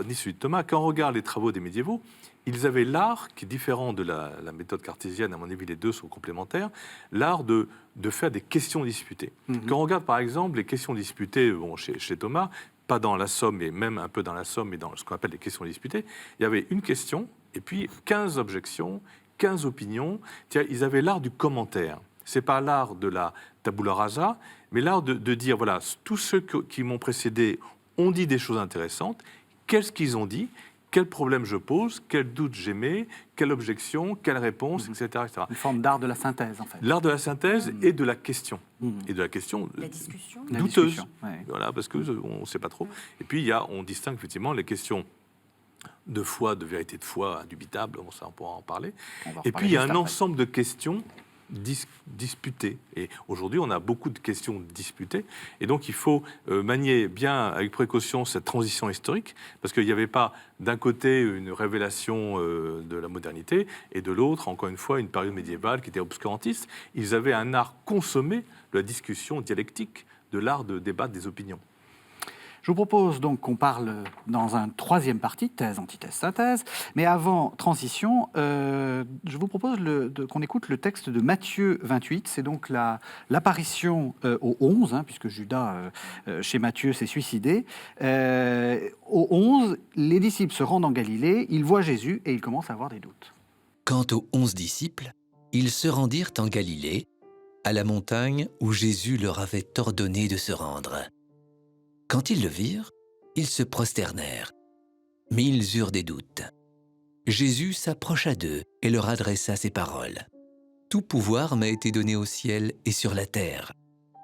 ni celui de Thomas, quand on regarde les travaux des médiévaux, ils avaient l'art, qui est différent de la méthode cartésienne, à mon avis, les deux sont complémentaires, l'art de faire des questions disputées. Quand on regarde, par exemple, les questions disputées chez Thomas, pas dans la Somme, mais même un peu dans la Somme, mais dans ce qu'on appelle les questions disputées, il y avait une question, et puis 15 objections, 15 opinions. Ils avaient l'art du commentaire. Ce n'est pas l'art de la tabula rasa, mais l'art de dire, voilà, tous ceux qui m'ont précédé ont dit des choses intéressantes, qu'est-ce qu'ils ont dit, quel problème je pose, quel doute j'émets, quelle objection, quelle réponse, etc., etc. Une forme d'art de la synthèse, en fait. L'art de la synthèse et de la question. Et de la question La discussion. La douteuse. discussion, ouais. Voilà, parce qu'on ne sait pas trop. Et puis, on distingue effectivement les questions de foi, de vérité de foi indubitable, ça on pourra en parler. Et puis, il y a un ensemble de questions disputées. Et aujourd'hui, on a beaucoup de questions disputées. Et donc, il faut manier bien, avec précaution, cette transition historique, parce qu'il n'y avait pas, d'un côté, une révélation de la modernité, et de l'autre, encore une fois, une période médiévale qui était obscurantiste. Ils avaient un art consommé de la discussion dialectique, de l'art de débattre des opinions. Je vous propose donc qu'on parle dans un troisième partie, thèse, antithèse, synthèse. Mais avant transition, je vous propose qu'on écoute le texte de Matthieu 28. C'est donc l'apparition au 11, puisque Judas, chez Matthieu, s'est suicidé. Au 11, les disciples se rendent en Galilée, ils voient Jésus et ils commencent à avoir des doutes. Quant aux 11 disciples, ils se rendirent en Galilée, à la montagne où Jésus leur avait ordonné de se rendre. Quand ils le virent, ils se prosternèrent, mais ils eurent des doutes. Jésus s'approcha d'eux et leur adressa ces paroles. « Tout pouvoir m'a été donné au ciel et sur la terre.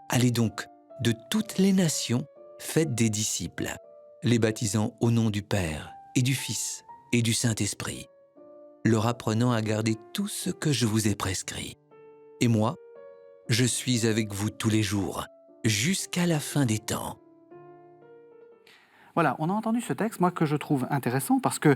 Allez donc, de toutes les nations, faites des disciples, les baptisant au nom du Père et du Fils et du Saint-Esprit, leur apprenant à garder tout ce que je vous ai prescrit. Et moi, je suis avec vous tous les jours, jusqu'à la fin des temps. » Voilà, on a entendu ce texte, moi, que je trouve intéressant, parce que,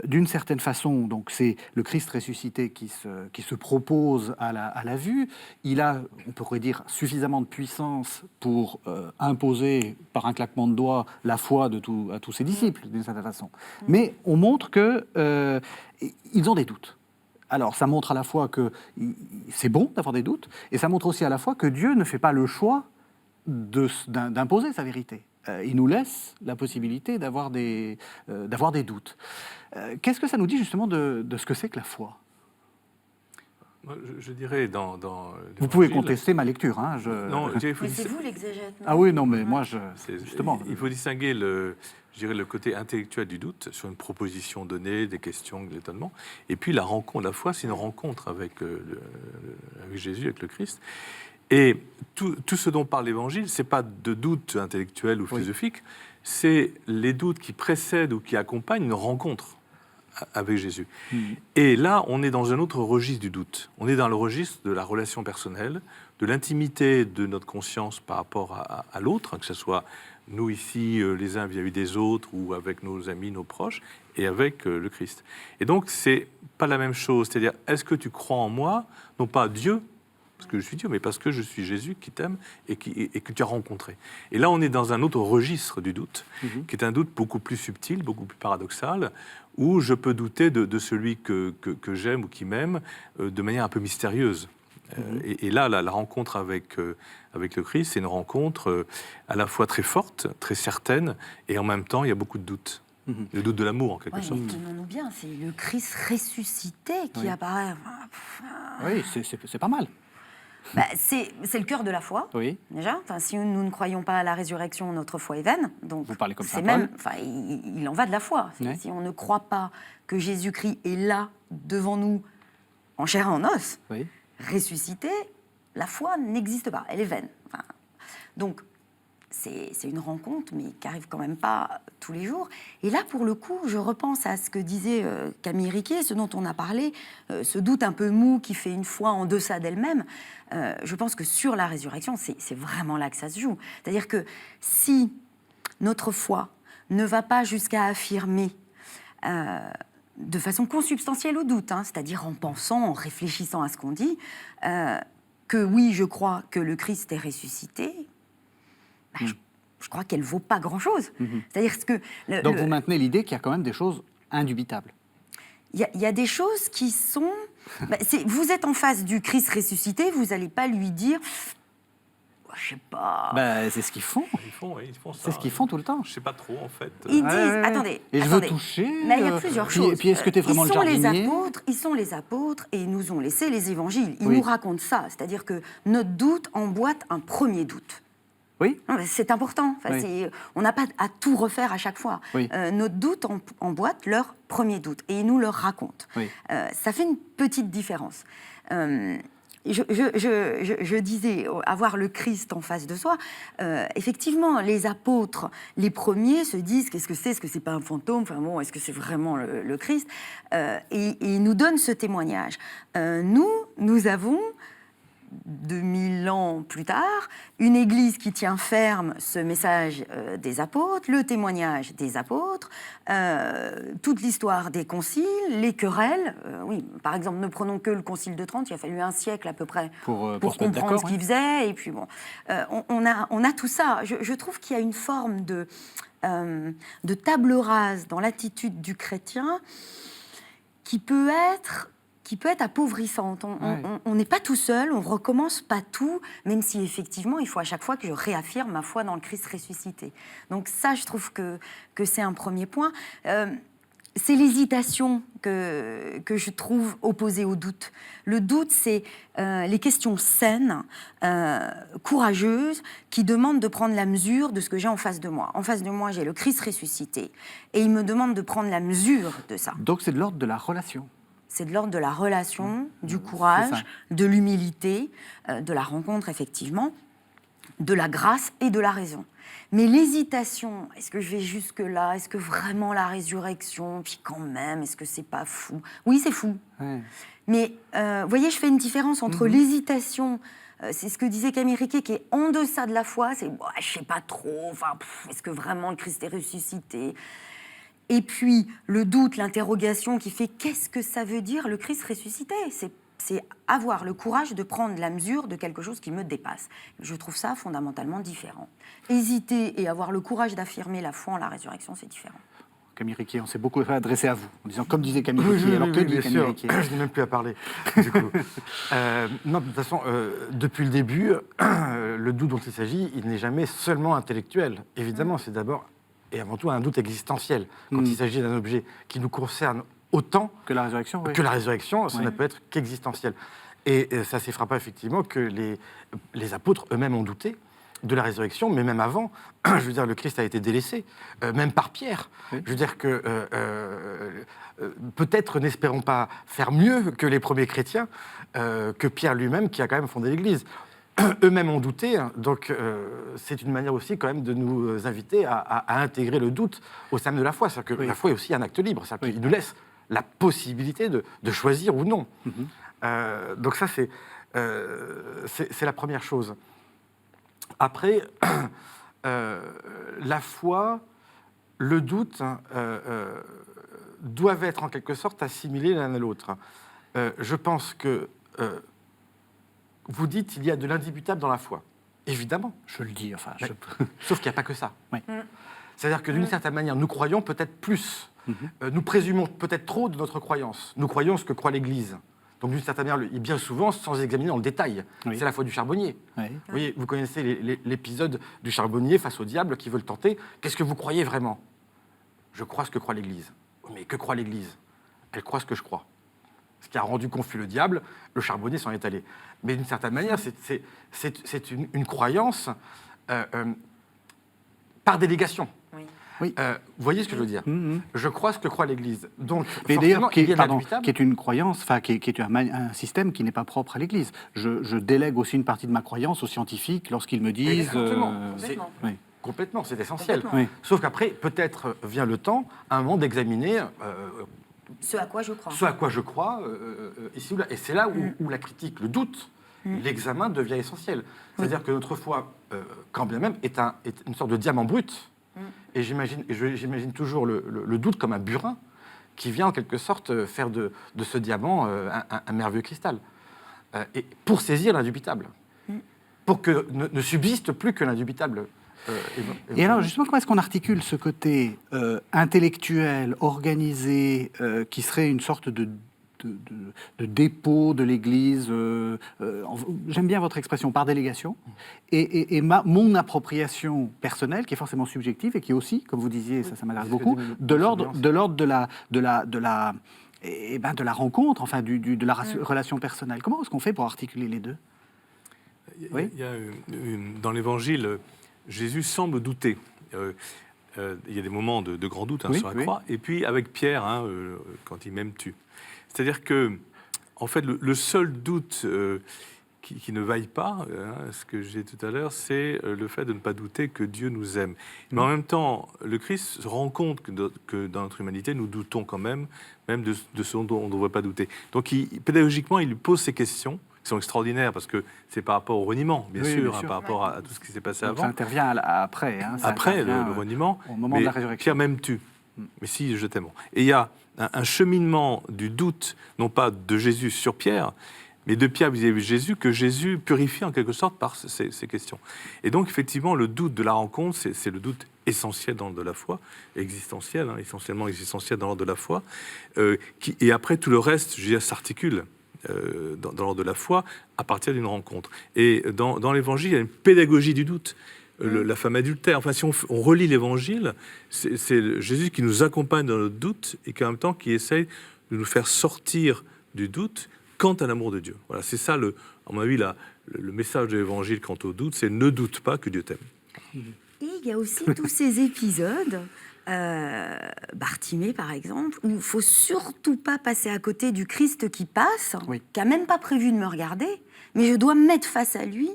d'une certaine façon, donc, c'est le Christ ressuscité qui se propose à la vue. Il a, on pourrait dire, suffisamment de puissance pour imposer, par un claquement de doigts, la foi à tous ses disciples, d'une certaine façon. Mais on montre qu'ils ont des doutes. Alors, ça montre à la fois que c'est bon d'avoir des doutes, et ça montre aussi à la fois que Dieu ne fait pas le choix d'imposer sa vérité. Il nous laisse la possibilité d'avoir des doutes. Qu'est-ce que ça nous dit justement de ce que c'est que la foi ? Moi, je dirais dans Vous pouvez contester ma lecture. Non, Mais c'est vous l'exégète. Ah oui, non, mais moi, justement... Il faut distinguer le côté intellectuel du doute sur une proposition donnée, des questions, de l'étonnement, et puis la rencontre. La foi, c'est une rencontre avec Jésus, avec le Christ. Et tout ce dont parle l'Évangile, ce n'est pas de doute intellectuel ou philosophique, c'est les doutes qui précèdent ou qui accompagnent une rencontre avec Jésus. Et là, on est dans un autre registre du doute. On est dans le registre de la relation personnelle, de l'intimité de notre conscience par rapport à l'autre, que ce soit nous ici, les uns vis-à-vis des autres, ou avec nos amis, nos proches, et avec le Christ. Et donc, c'est pas la même chose. C'est-à-dire, est-ce que tu crois en moi, non pas Dieu, parce que je suis Dieu, mais parce que je suis Jésus qui t'aime et que tu as rencontré. Et là, on est dans un autre registre du doute, qui est un doute beaucoup plus subtil, beaucoup plus paradoxal, où je peux douter de celui que j'aime ou qui m'aime de manière un peu mystérieuse. Et là, la rencontre avec le Christ, c'est une rencontre à la fois très forte, très certaine, et en même temps, il y a beaucoup de doutes. Le doute de l'amour, en quelque sorte. Tenons-nous bien, c'est le Christ ressuscité qui apparaît. Oui, c'est pas mal. C'est le cœur de la foi, déjà. Enfin, si nous ne croyons pas à la résurrection, notre foi est vaine. Donc, vous parlez comme ça, même, il en va de la foi. Si on ne croit pas que Jésus-Christ est là, devant nous, en chair et en os, ressuscité, la foi n'existe pas, elle est vaine. Donc, c'est une rencontre, mais qui n'arrive quand même pas tous les jours. Et là, pour le coup, je repense à ce que disait Camille Riquet, ce dont on a parlé, ce doute un peu mou qui fait une foi en deçà d'elle-même. Je pense que sur la résurrection, c'est vraiment là que ça se joue. C'est-à-dire que si notre foi ne va pas jusqu'à affirmer de façon consubstantielle au doute, hein, c'est-à-dire en pensant, en réfléchissant à ce qu'on dit, que oui, je crois que le Christ est ressuscité, je crois qu'elle ne vaut pas grand-chose. C'est-à-dire que... Donc vous maintenez l'idée qu'il y a quand même des choses indubitables. Il y a des choses qui sont... vous êtes en face du Christ ressuscité, vous n'allez pas lui dire... Je sais pas... C'est ce qu'ils font. Ils font ça. C'est ce qu'ils font tout le temps. Je sais pas trop, en fait. Ils disent... Attendez. Et je veux toucher. Mais il y a plusieurs choses. Et puis est-ce que tu es vraiment le jardinier? Ils sont les apôtres et ils nous ont laissé les évangiles. Ils Oui. nous racontent ça. C'est-à-dire que notre doute emboîte un premier doute. Oui. Non, mais c'est important. Enfin, Oui. on n'a pas à tout refaire à chaque fois. Oui. Notre doute emboîte leur premier doute et ils nous le racontent. Oui. Ça fait une petite différence. Je disais, avoir le Christ en face de soi, effectivement, les apôtres, les premiers, se disent qu'est-ce que c'est? Est-ce que c'est pas un fantôme? Enfin bon, est-ce que c'est vraiment le Christ? Et ils nous donnent ce témoignage. Nous avons, 2000 ans plus tard, une Église qui tient ferme ce message des apôtres, le témoignage des apôtres, toute l'histoire des conciles, les querelles. Oui, par exemple, ne prenons que le concile de Trente, il a fallu un siècle à peu près Pour se mettre comprendre d'accord, ce qu'il faisait. Et puis bon, on a tout ça. Je trouve qu'il y a une forme de table rase dans l'attitude du chrétien qui peut être appauvrissante. On n'est pas tout seul, on recommence pas tout, même si effectivement, il faut à chaque fois que je réaffirme ma foi dans le Christ ressuscité. Donc ça, je trouve que c'est un premier point. C'est l'hésitation que je trouve opposée au doute. Le doute, c'est les questions saines, courageuses, qui demandent de prendre la mesure de ce que j'ai en face de moi. En face de moi, j'ai le Christ ressuscité, et il me demande de prendre la mesure de ça. Donc c'est de l'ordre de la relation. C'est de l'ordre de la relation, du courage, de l'humilité, de la rencontre, effectivement, de la grâce et de la raison. Mais l'hésitation, est-ce que je vais jusque-là? Est-ce que vraiment la résurrection? Puis quand même, est-ce que c'est pas fou? Oui, c'est fou. Ouais. Mais, vous voyez, je fais une différence entre l'hésitation, c'est ce que disait Camille Riquet, qui est en deçà de la foi, c'est « je sais pas trop, enfin, est-ce que vraiment le Christ est ressuscité ?» Et puis, le doute, l'interrogation qui fait « qu'est-ce que ça veut dire le Christ ressuscité ?» C'est avoir le courage de prendre la mesure de quelque chose qui me dépasse. Je trouve ça fondamentalement différent. Hésiter et avoir le courage d'affirmer la foi en la résurrection, c'est différent. Camille Riquet, on s'est beaucoup adressé à vous, en disant comme disait Camille Riquet. Alors que dit bien Camille sûr. Riquet? Je n'ai même plus à parler, du coup. Non, de toute façon, depuis le début, le doute dont il s'agit, il n'est jamais seulement intellectuel. Évidemment, c'est d'abord et avant tout un doute existentiel. Quand il s'agit d'un objet qui nous concerne autant que la résurrection, oui. que la résurrection, ça Oui. ne peut être qu'existentiel. Et ça s'effraie pas effectivement que les apôtres eux-mêmes ont douté de la résurrection, mais même avant, je veux dire, le Christ a été délaissé, même par Pierre. Oui. Je veux dire que peut-être n'espérons pas faire mieux que les premiers chrétiens, que Pierre lui-même qui a quand même fondé l'Église. Eux-mêmes ont douté, hein, donc c'est une manière aussi quand même de nous inviter à intégrer le doute au sein de la foi. C'est-à-dire que la foi est aussi un acte libre, c'est-à-dire qu'il nous laisse la possibilité de choisir ou non. Donc ça, c'est la première chose. Après, la foi, le doute doivent être en quelque sorte assimilés l'un à l'autre. Je pense que vous dites qu'il y a de l'indubitable dans la foi. Évidemment. Je le dis, enfin... Sauf qu'il n'y a pas que ça. Oui. C'est-à-dire que d'une certaine manière, nous croyons peut-être plus. Nous présumons peut-être trop de notre croyance. Nous croyons ce que croit l'Église. Donc d'une certaine manière, et bien souvent, sans examiner dans le détail. Oui. C'est la foi du charbonnier. Oui. Vous voyez, vous connaissez l'épisode du charbonnier face au diable qui veut le tenter. Qu'est-ce que vous croyez vraiment? Je crois ce que croit l'Église. Mais que croit l'Église? Elle croit ce que je crois. Ce qui a rendu confus le diable, le charbonnier s'en est allé. Mais d'une certaine manière, c'est une croyance par délégation. Oui. Oui. Vous voyez ce que je veux dire? Je crois ce que croit l'Église. Donc, Et d'ailleurs, forcément, il y a de l'indubitable. qui est une croyance, enfin, qui est un système qui n'est pas propre à l'Église. Je délègue aussi une partie de ma croyance aux scientifiques lorsqu'ils me disent... Exactement. Complètement. Oui. Complètement, c'est essentiel. Complètement. Oui. Sauf qu'après, peut-être vient le temps, à un moment, d'examiner Ce à quoi je crois. ce à quoi je crois, ici ou là. Et c'est là où la critique, le doute, l'examen devient essentiel. C'est-à-dire que notre foi, quand bien même, est une sorte de diamant brut. Et j'imagine toujours le doute comme un burin qui vient en quelque sorte faire de ce diamant un merveilleux cristal. Et pour saisir l'indubitable, pour que ne subsiste plus que l'indubitable. Et alors, justement, comment est-ce qu'on articule ce côté intellectuel, organisé, qui serait une sorte de dépôt de l'Église, j'aime bien votre expression, par délégation, et mon appropriation personnelle, qui est forcément subjective et qui est aussi, comme vous disiez, ça m'intéresse beaucoup, de l'ordre de la rencontre, enfin, de la relation personnelle. Comment est-ce qu'on fait pour articuler les deux? Il y a dans l'Évangile, Jésus semble douter. Il y a des moments de grand doute sur la croix. Et puis avec Pierre, quand il m'aime-tu. C'est-à-dire que, en fait, le seul doute qui ne vaille pas, ce que j'ai dit tout à l'heure, c'est le fait de ne pas douter que Dieu nous aime. Mais en même temps, le Christ se rend compte que dans notre humanité, nous doutons quand même de ce dont on ne devrait pas douter. Donc, pédagogiquement, il lui pose ces questions, qui sont extraordinaires, parce que c'est par rapport au reniement, bien sûr, par rapport à tout ce qui s'est passé Donc avant. ça intervient après. Après le reniement. Au moment de la résurrection. Pierre, m'aimes-tu? Mais si, je t'aime. Et il y a un cheminement du doute, non pas de Jésus sur Pierre, mais de Pierre vis-à-vis de Jésus, que Jésus purifie en quelque sorte par ces questions. Et donc, effectivement, le doute de la rencontre, c'est le doute essentiel dans l'ordre de la foi, existentiel, essentiellement existentiel dans l'ordre de la foi, et après, tout le reste, je dirais, s'articule dans l'ordre de la foi à partir d'une rencontre. Et dans l'Évangile, il y a une pédagogie du doute. La femme adultère. Enfin, si on relit l'Évangile, c'est Jésus qui nous accompagne dans notre doute et qui, en même temps, qui essaye de nous faire sortir du doute quant à l'amour de Dieu. Voilà, c'est ça, à mon avis, le message de l'Évangile quant au doute, c'est ne doute pas que Dieu t'aime. Et il y a aussi tous ces épisodes, Bartimée par exemple, où il ne faut surtout pas passer à côté du Christ qui passe, qui n'a même pas prévu de me regarder, mais je dois me mettre face à lui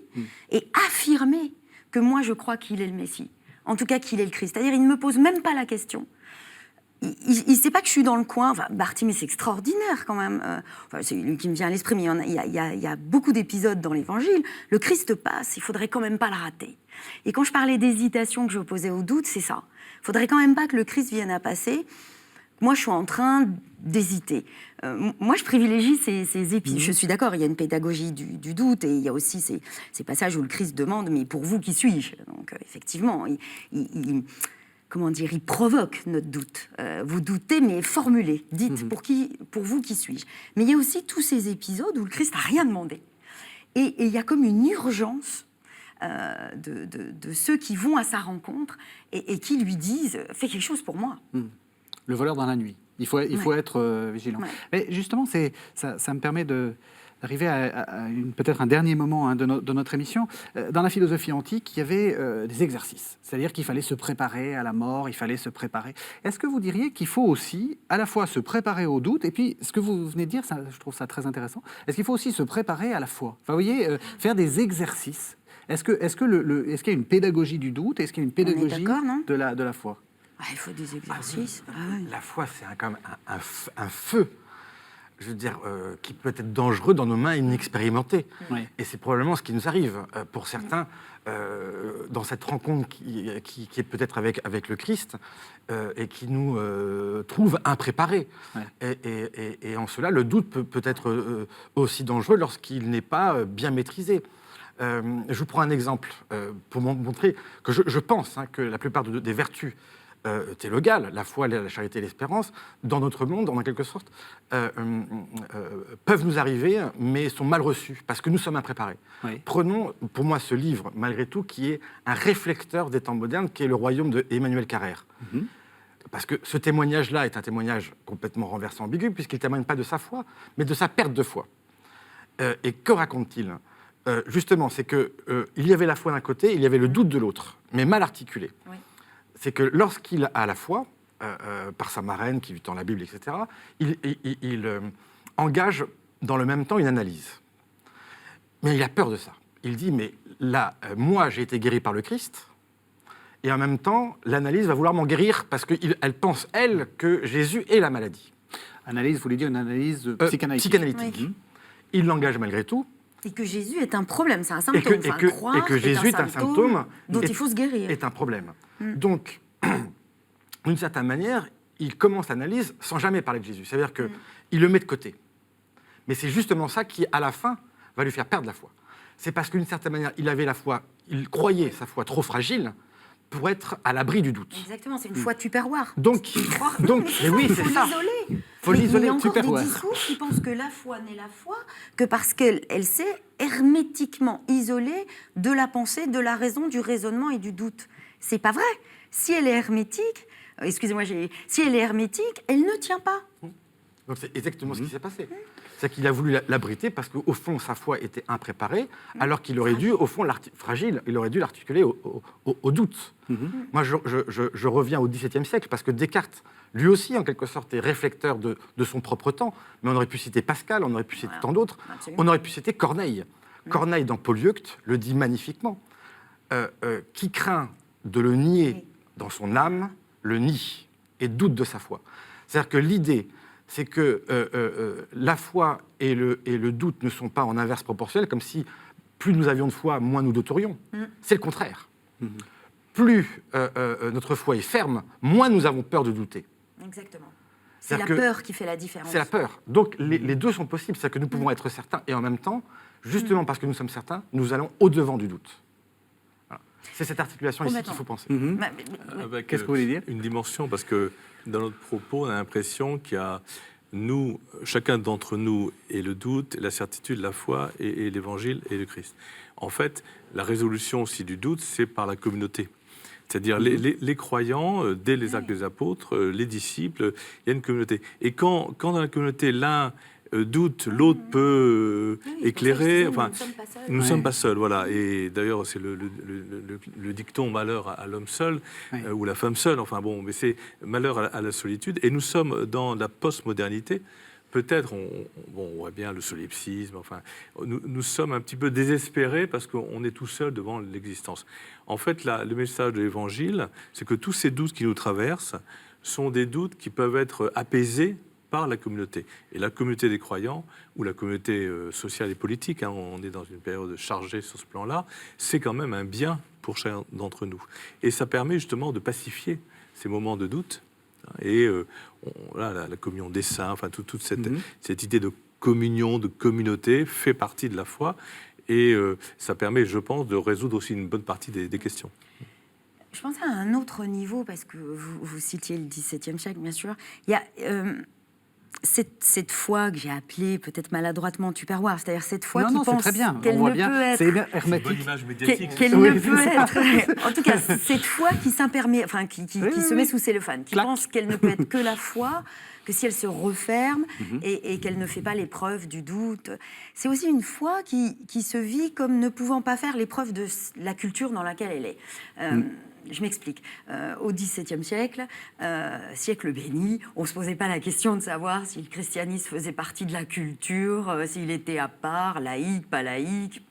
et affirmer que moi, je crois qu'il est le Messie. En tout cas, qu'il est le Christ. C'est-à-dire, il ne me pose même pas la question. Il ne sait pas que je suis dans le coin. Enfin, Bartimée, c'est extraordinaire, quand même. C'est lui qui me vient à l'esprit, mais il y a beaucoup d'épisodes dans l'Évangile. Le Christ passe, il ne faudrait quand même pas le rater. Et quand je parlais d'hésitation que je opposais au doute, c'est ça. Il ne faudrait quand même pas que le Christ vienne à passer. Moi, je suis en train d'hésiter. Moi, je privilégie ces épisodes. Je suis d'accord, il y a une pédagogie du doute et il y a aussi ces passages où le Christ demande « mais pour vous, qui suis-je » Donc, effectivement, il provoque notre doute. Vous doutez, mais formulez. Dites pour vous, qui suis-je. Mais il y a aussi tous ces épisodes où le Christ n'a rien demandé. Et il y a comme une urgence de ceux qui vont à sa rencontre et qui lui disent « fais quelque chose pour moi ». Le voleur dans la nuit. Il faut être vigilant. Ouais. Mais justement, ça me permet d'arriver à peut-être un dernier moment de notre émission. Dans la philosophie antique, il y avait des exercices. C'est-à-dire qu'il fallait se préparer à la mort, il fallait se préparer. Est-ce que vous diriez qu'il faut aussi à la fois se préparer au doute, et puis ce que vous venez de dire, je trouve ça très intéressant, est-ce qu'il faut aussi se préparer à la foi? Enfin, vous voyez, faire des exercices. Est-ce qu'il y a une pédagogie du doute? Est-ce qu'il y a une pédagogie de la foi? Il faut des exercices. La foi, c'est quand même un feu, je veux dire, qui peut être dangereux dans nos mains inexpérimentées. Oui. Et c'est probablement ce qui nous arrive. Pour certains, dans cette rencontre qui est peut-être avec le Christ, et qui nous trouve impréparés. Ouais. Et en cela, le doute peut être aussi dangereux lorsqu'il n'est pas bien maîtrisé. Je vous prends un exemple pour montrer que je pense que la plupart des vertus théologales, la foi, la charité et l'espérance, dans notre monde, en quelque sorte, peuvent nous arriver, mais sont mal reçues, parce que nous sommes impréparés. Oui. Prenons, pour moi, ce livre, malgré tout, qui est un réflecteur des temps modernes, qui est Le Royaume d'Emmanuel Carrère. Parce que ce témoignage-là est un témoignage complètement renversant, ambigu, puisqu'il ne témoigne pas de sa foi, mais de sa perte de foi. Et que raconte-t-il ? Justement, c'est qu'il y avait la foi d'un côté, il y avait le doute de l'autre, mais mal articulé. Oui. C'est que lorsqu'il a la foi, par sa marraine qui vit dans la Bible, etc., il engage dans le même temps une analyse. Mais il a peur de ça. Il dit, mais là, moi, j'ai été guéri par le Christ, et en même temps, l'analyse va vouloir m'en guérir parce qu'elle pense, elle, que Jésus est la maladie. Analyse, vous voulez dire une analyse psychanalytique. Oui. Il l'engage malgré tout. Et que Jésus est un problème, c'est un symptôme. Et que Jésus est un symptôme dont il faut se guérir. Est un problème. Donc, d'une certaine manière, il commence l'analyse sans jamais parler de Jésus. C'est-à-dire qu'il le met de côté. Mais c'est justement ça qui, à la fin, va lui faire perdre la foi. C'est parce qu'une certaine manière, il croyait sa foi trop fragile pour être à l'abri du doute. Exactement, c'est une foi tupperware. Mais oui, c'est ça. Faut l'isoler. Il y a encore tupperware. des discours qui pensent que la foi n'est la foi que parce qu'elle s'est hermétiquement isolée de la pensée, de la raison, du raisonnement et du doute. C'est pas vrai. Si elle est hermétique, si elle est hermétique, elle ne tient pas. Donc c'est exactement ce qui s'est passé. C'est qu'il a voulu l'abriter parce qu'au fond, sa foi était impréparée, alors qu'il aurait dû, au fond, fragile, il aurait dû l'articuler au doute. Moi, je reviens au XVIIe siècle, parce que Descartes, lui aussi, en quelque sorte, est réflecteur de son propre temps. Mais on aurait pu citer Pascal, on aurait pu citer tant d'autres. Absolument. On aurait pu citer Corneille. Corneille, dans Polyeucte, le dit magnifiquement. Qui craint de le nier dans son âme, le nie et doute de sa foi. C'est-à-dire que l'idée, c'est que la foi et le doute ne sont pas en inverse proportionnel, comme si plus nous avions de foi, moins nous douterions. C'est le contraire. Plus notre foi est ferme, moins nous avons peur de douter. Exactement. C'est la C'est-à-dire que peur qui fait la différence. C'est la peur. Donc les deux sont possibles. C'est-à-dire que nous pouvons être certains et en même temps, justement parce que nous sommes certains, nous allons au-devant du doute. Voilà. C'est cette articulation ici qu'il faut penser. Avec Qu'est-ce que vous voulez dire ? une dimension, parce que dans notre propos, on a l'impression qu'il y a chacun d'entre nous et le doute, la certitude, la foi et l'évangile et le Christ. En fait, la résolution aussi du doute, c'est par la communauté. C'est-à-dire les croyants, dès les actes des apôtres, les disciples, il y a une communauté. Et quand dans la communauté, l'un doute, l'autre peut éclairer. Enfin, nous ne sommes pas seuls, voilà. Et d'ailleurs, c'est le dicton malheur à l'homme seul ou la femme seule. Enfin bon, mais c'est malheur à la solitude. Et nous sommes dans la postmodernité. Peut-être, on voit bien le solipsisme. Enfin, nous sommes un petit peu désespérés parce qu'on est tout seul devant l'existence. En fait, le message de l'Évangile, c'est que tous ces doutes qui nous traversent sont des doutes qui peuvent être apaisés par la communauté. Et la communauté des croyants, ou la communauté sociale et politique, on est dans une période chargée sur ce plan-là, c'est quand même un bien pour chacun d'entre nous. Et ça permet justement de pacifier ces moments de doute. Et la communion des saints, enfin toute cette idée de communion, de communauté, fait partie de la foi. Et ça permet, je pense, de résoudre aussi une bonne partie des questions. Je pense à un autre niveau, parce que vous citiez le XVIIe siècle, bien sûr. Il y a cette foi que j'ai appelée peut-être maladroitement tupperware, c'est-à-dire cette foi qui pense qu'elle ne peut être... C'est hermétique. Bonne image médiatique. Qu'elle ne peut être... En tout cas, cette foi qui s'impermet, enfin, qui se met sous cellophane, qui pense qu'elle ne peut être que la foi, que si elle se referme et qu'elle ne fait pas l'épreuve du doute. C'est aussi une foi qui se vit comme ne pouvant pas faire l'épreuve de la culture dans laquelle elle est. Je m'explique. Au XVIIe siècle, siècle béni, on ne se posait pas la question de savoir si le christianisme faisait partie de la culture, s'il était à part, laïque, pas laïque.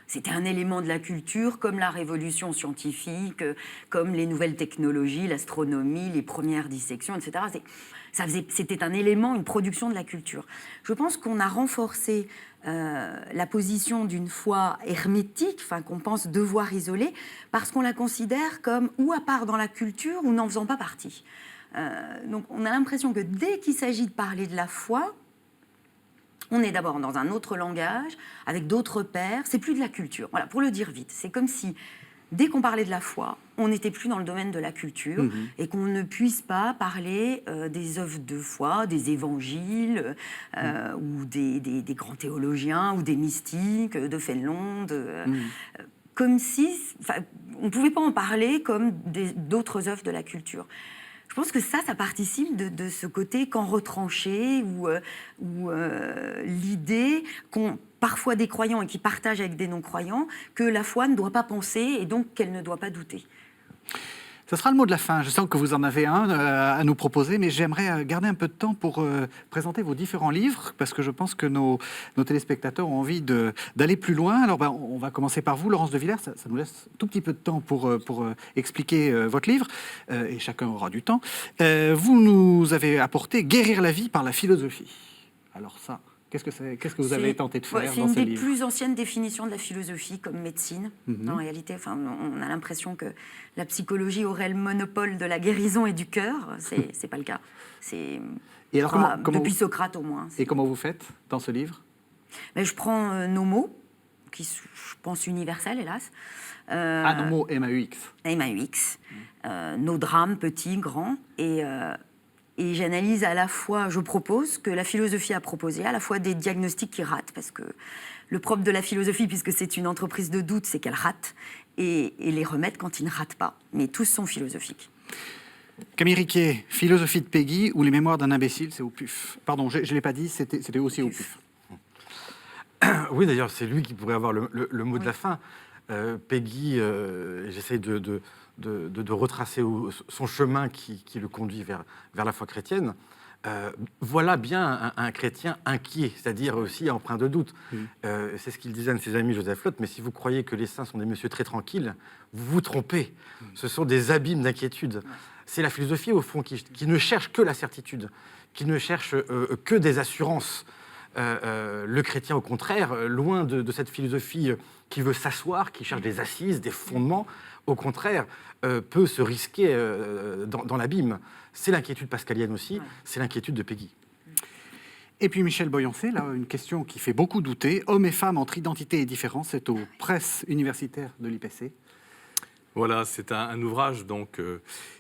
C'était un élément de la culture, comme la révolution scientifique, comme les nouvelles technologies, l'astronomie, les premières dissections, etc. C'était un élément, une production de la culture. Je pense qu'on a renforcé la position d'une foi hermétique, enfin qu'on pense devoir isoler, parce qu'on la considère comme ou à part dans la culture ou n'en faisant pas partie. Donc on a l'impression que dès qu'il s'agit de parler de la foi, on est d'abord dans un autre langage, avec d'autres pairs, c'est plus de la culture. Voilà, pour le dire vite, c'est comme si dès qu'on parlait de la foi, on n'était plus dans le domaine de la culture et qu'on ne puisse pas parler des œuvres de foi, des évangiles ou des grands théologiens ou des mystiques, de Fénelon, comme si on ne pouvait pas en parler comme d'autres œuvres de la culture. Je pense que ça participe de ce côté camp retranché où l'idée qu'ont parfois des croyants et qui partagent avec des non-croyants que la foi ne doit pas penser et donc qu'elle ne doit pas douter. Ce sera le mot de la fin. Je sens que vous en avez un à nous proposer, mais j'aimerais garder un peu de temps pour présenter vos différents livres, parce que je pense que nos téléspectateurs ont envie d'aller plus loin. Alors, on va commencer par vous, Laurence de Villers. Ça nous laisse un tout petit peu de temps pour expliquer votre livre, et chacun aura du temps. Vous nous avez apporté « Guérir la vie par la philosophie ». Alors ça, Qu'est-ce que vous avez tenté de faire C'est dans une ce des livre? plus anciennes définitions de la philosophie comme médecine. Mhm. En réalité, on a l'impression que la psychologie aurait le monopole de la guérison et du cœur. C'est pas le cas. Et alors, Depuis Socrate au moins. Et comment vous faites dans ce livre? Mais je prends nos mots, qui sont, je pense, universels, hélas. Nos mots MAUX. MAUX, nos drames, petits, grands, et j'analyse à la fois, je propose, que la philosophie a proposé, à la fois des diagnostics qui ratent, parce que le propre de la philosophie, puisque c'est une entreprise de doute, c'est qu'elle rate, et les remèdes quand ils ne ratent pas. Mais tous sont philosophiques. Camille Riquet, Philosophie de Peggy ou Les Mémoires d'un imbécile, c'est au PUF. Pardon, je ne l'ai pas dit, c'était aussi au PUF. Oui, d'ailleurs, c'est lui qui pourrait avoir le mot de la fin. Peggy, j'essaie de retracer son chemin qui le conduit vers la foi chrétienne. Voilà bien un chrétien inquiet, c'est-à-dire aussi empreint de doute. C'est ce qu'il disait à un de ses amis, Joseph Lotte, mais si vous croyez que les saints sont des messieurs très tranquilles, vous vous trompez. Ce sont des abîmes d'inquiétude. C'est la philosophie, au fond, qui ne cherche que la certitude, qui ne cherche que des assurances. Le chrétien, au contraire, loin de cette philosophie qui veut s'asseoir, qui cherche des assises, des fondements, au contraire, peut se risquer dans l'abîme. C'est l'inquiétude pascalienne aussi, c'est l'inquiétude de Peggy. Et puis Michel Boyancé, là, une question qui fait beaucoup douter. Hommes et femmes entre identité et différence, c'est aux presses universitaires de l'IPC. Voilà, c'est un ouvrage donc,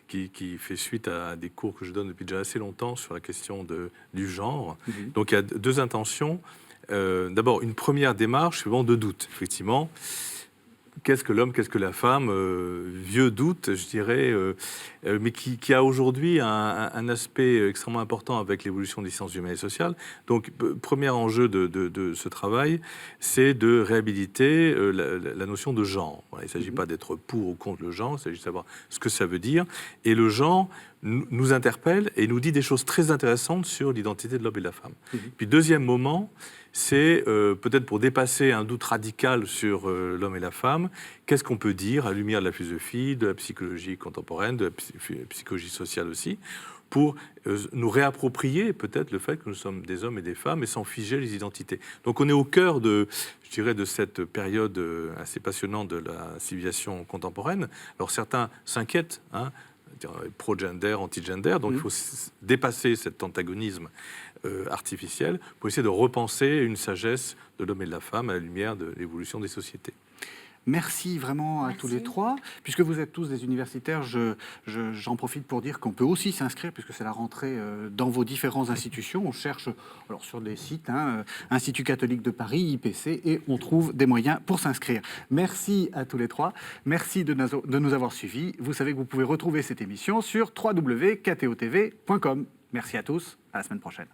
qui fait suite à des cours que je donne depuis déjà assez longtemps sur la question du genre. Donc il y a deux intentions. D'abord, une première démarche, c'est vraiment de doute, effectivement. Qu'est-ce que l'homme, qu'est-ce que la femme? Vieux doute, je dirais, mais qui a aujourd'hui un aspect extrêmement important avec l'évolution des sciences humaines et sociales. Donc, premier enjeu de ce travail, c'est de réhabiliter la notion de genre. Voilà, il ne s'agit pas d'être pour ou contre le genre, il s'agit de savoir ce que ça veut dire. Et le genre nous interpelle et nous dit des choses très intéressantes sur l'identité de l'homme et de la femme. Puis, deuxième moment, c'est peut-être pour dépasser un doute radical sur l'homme et la femme, qu'est-ce qu'on peut dire à la lumière de la philosophie, de la psychologie contemporaine, de la psychologie sociale aussi, pour nous réapproprier peut-être le fait que nous sommes des hommes et des femmes et sans figer les identités. Donc on est au cœur de cette période assez passionnante de la civilisation contemporaine. Alors certains s'inquiètent, pro-gender, anti-gender, donc il faut dépasser cet antagonisme artificielle pour essayer de repenser une sagesse de l'homme et de la femme à la lumière de l'évolution des sociétés. Merci vraiment à tous les trois. Puisque vous êtes tous des universitaires, j'en profite pour dire qu'on peut aussi s'inscrire, puisque c'est la rentrée dans vos différentes institutions. On cherche alors, sur des sites, Institut catholique de Paris, IPC, et on trouve des moyens pour s'inscrire. Merci à tous les trois. Merci de nous avoir suivis. Vous savez que vous pouvez retrouver cette émission sur www.ktotv.com. Merci à tous. À la semaine prochaine.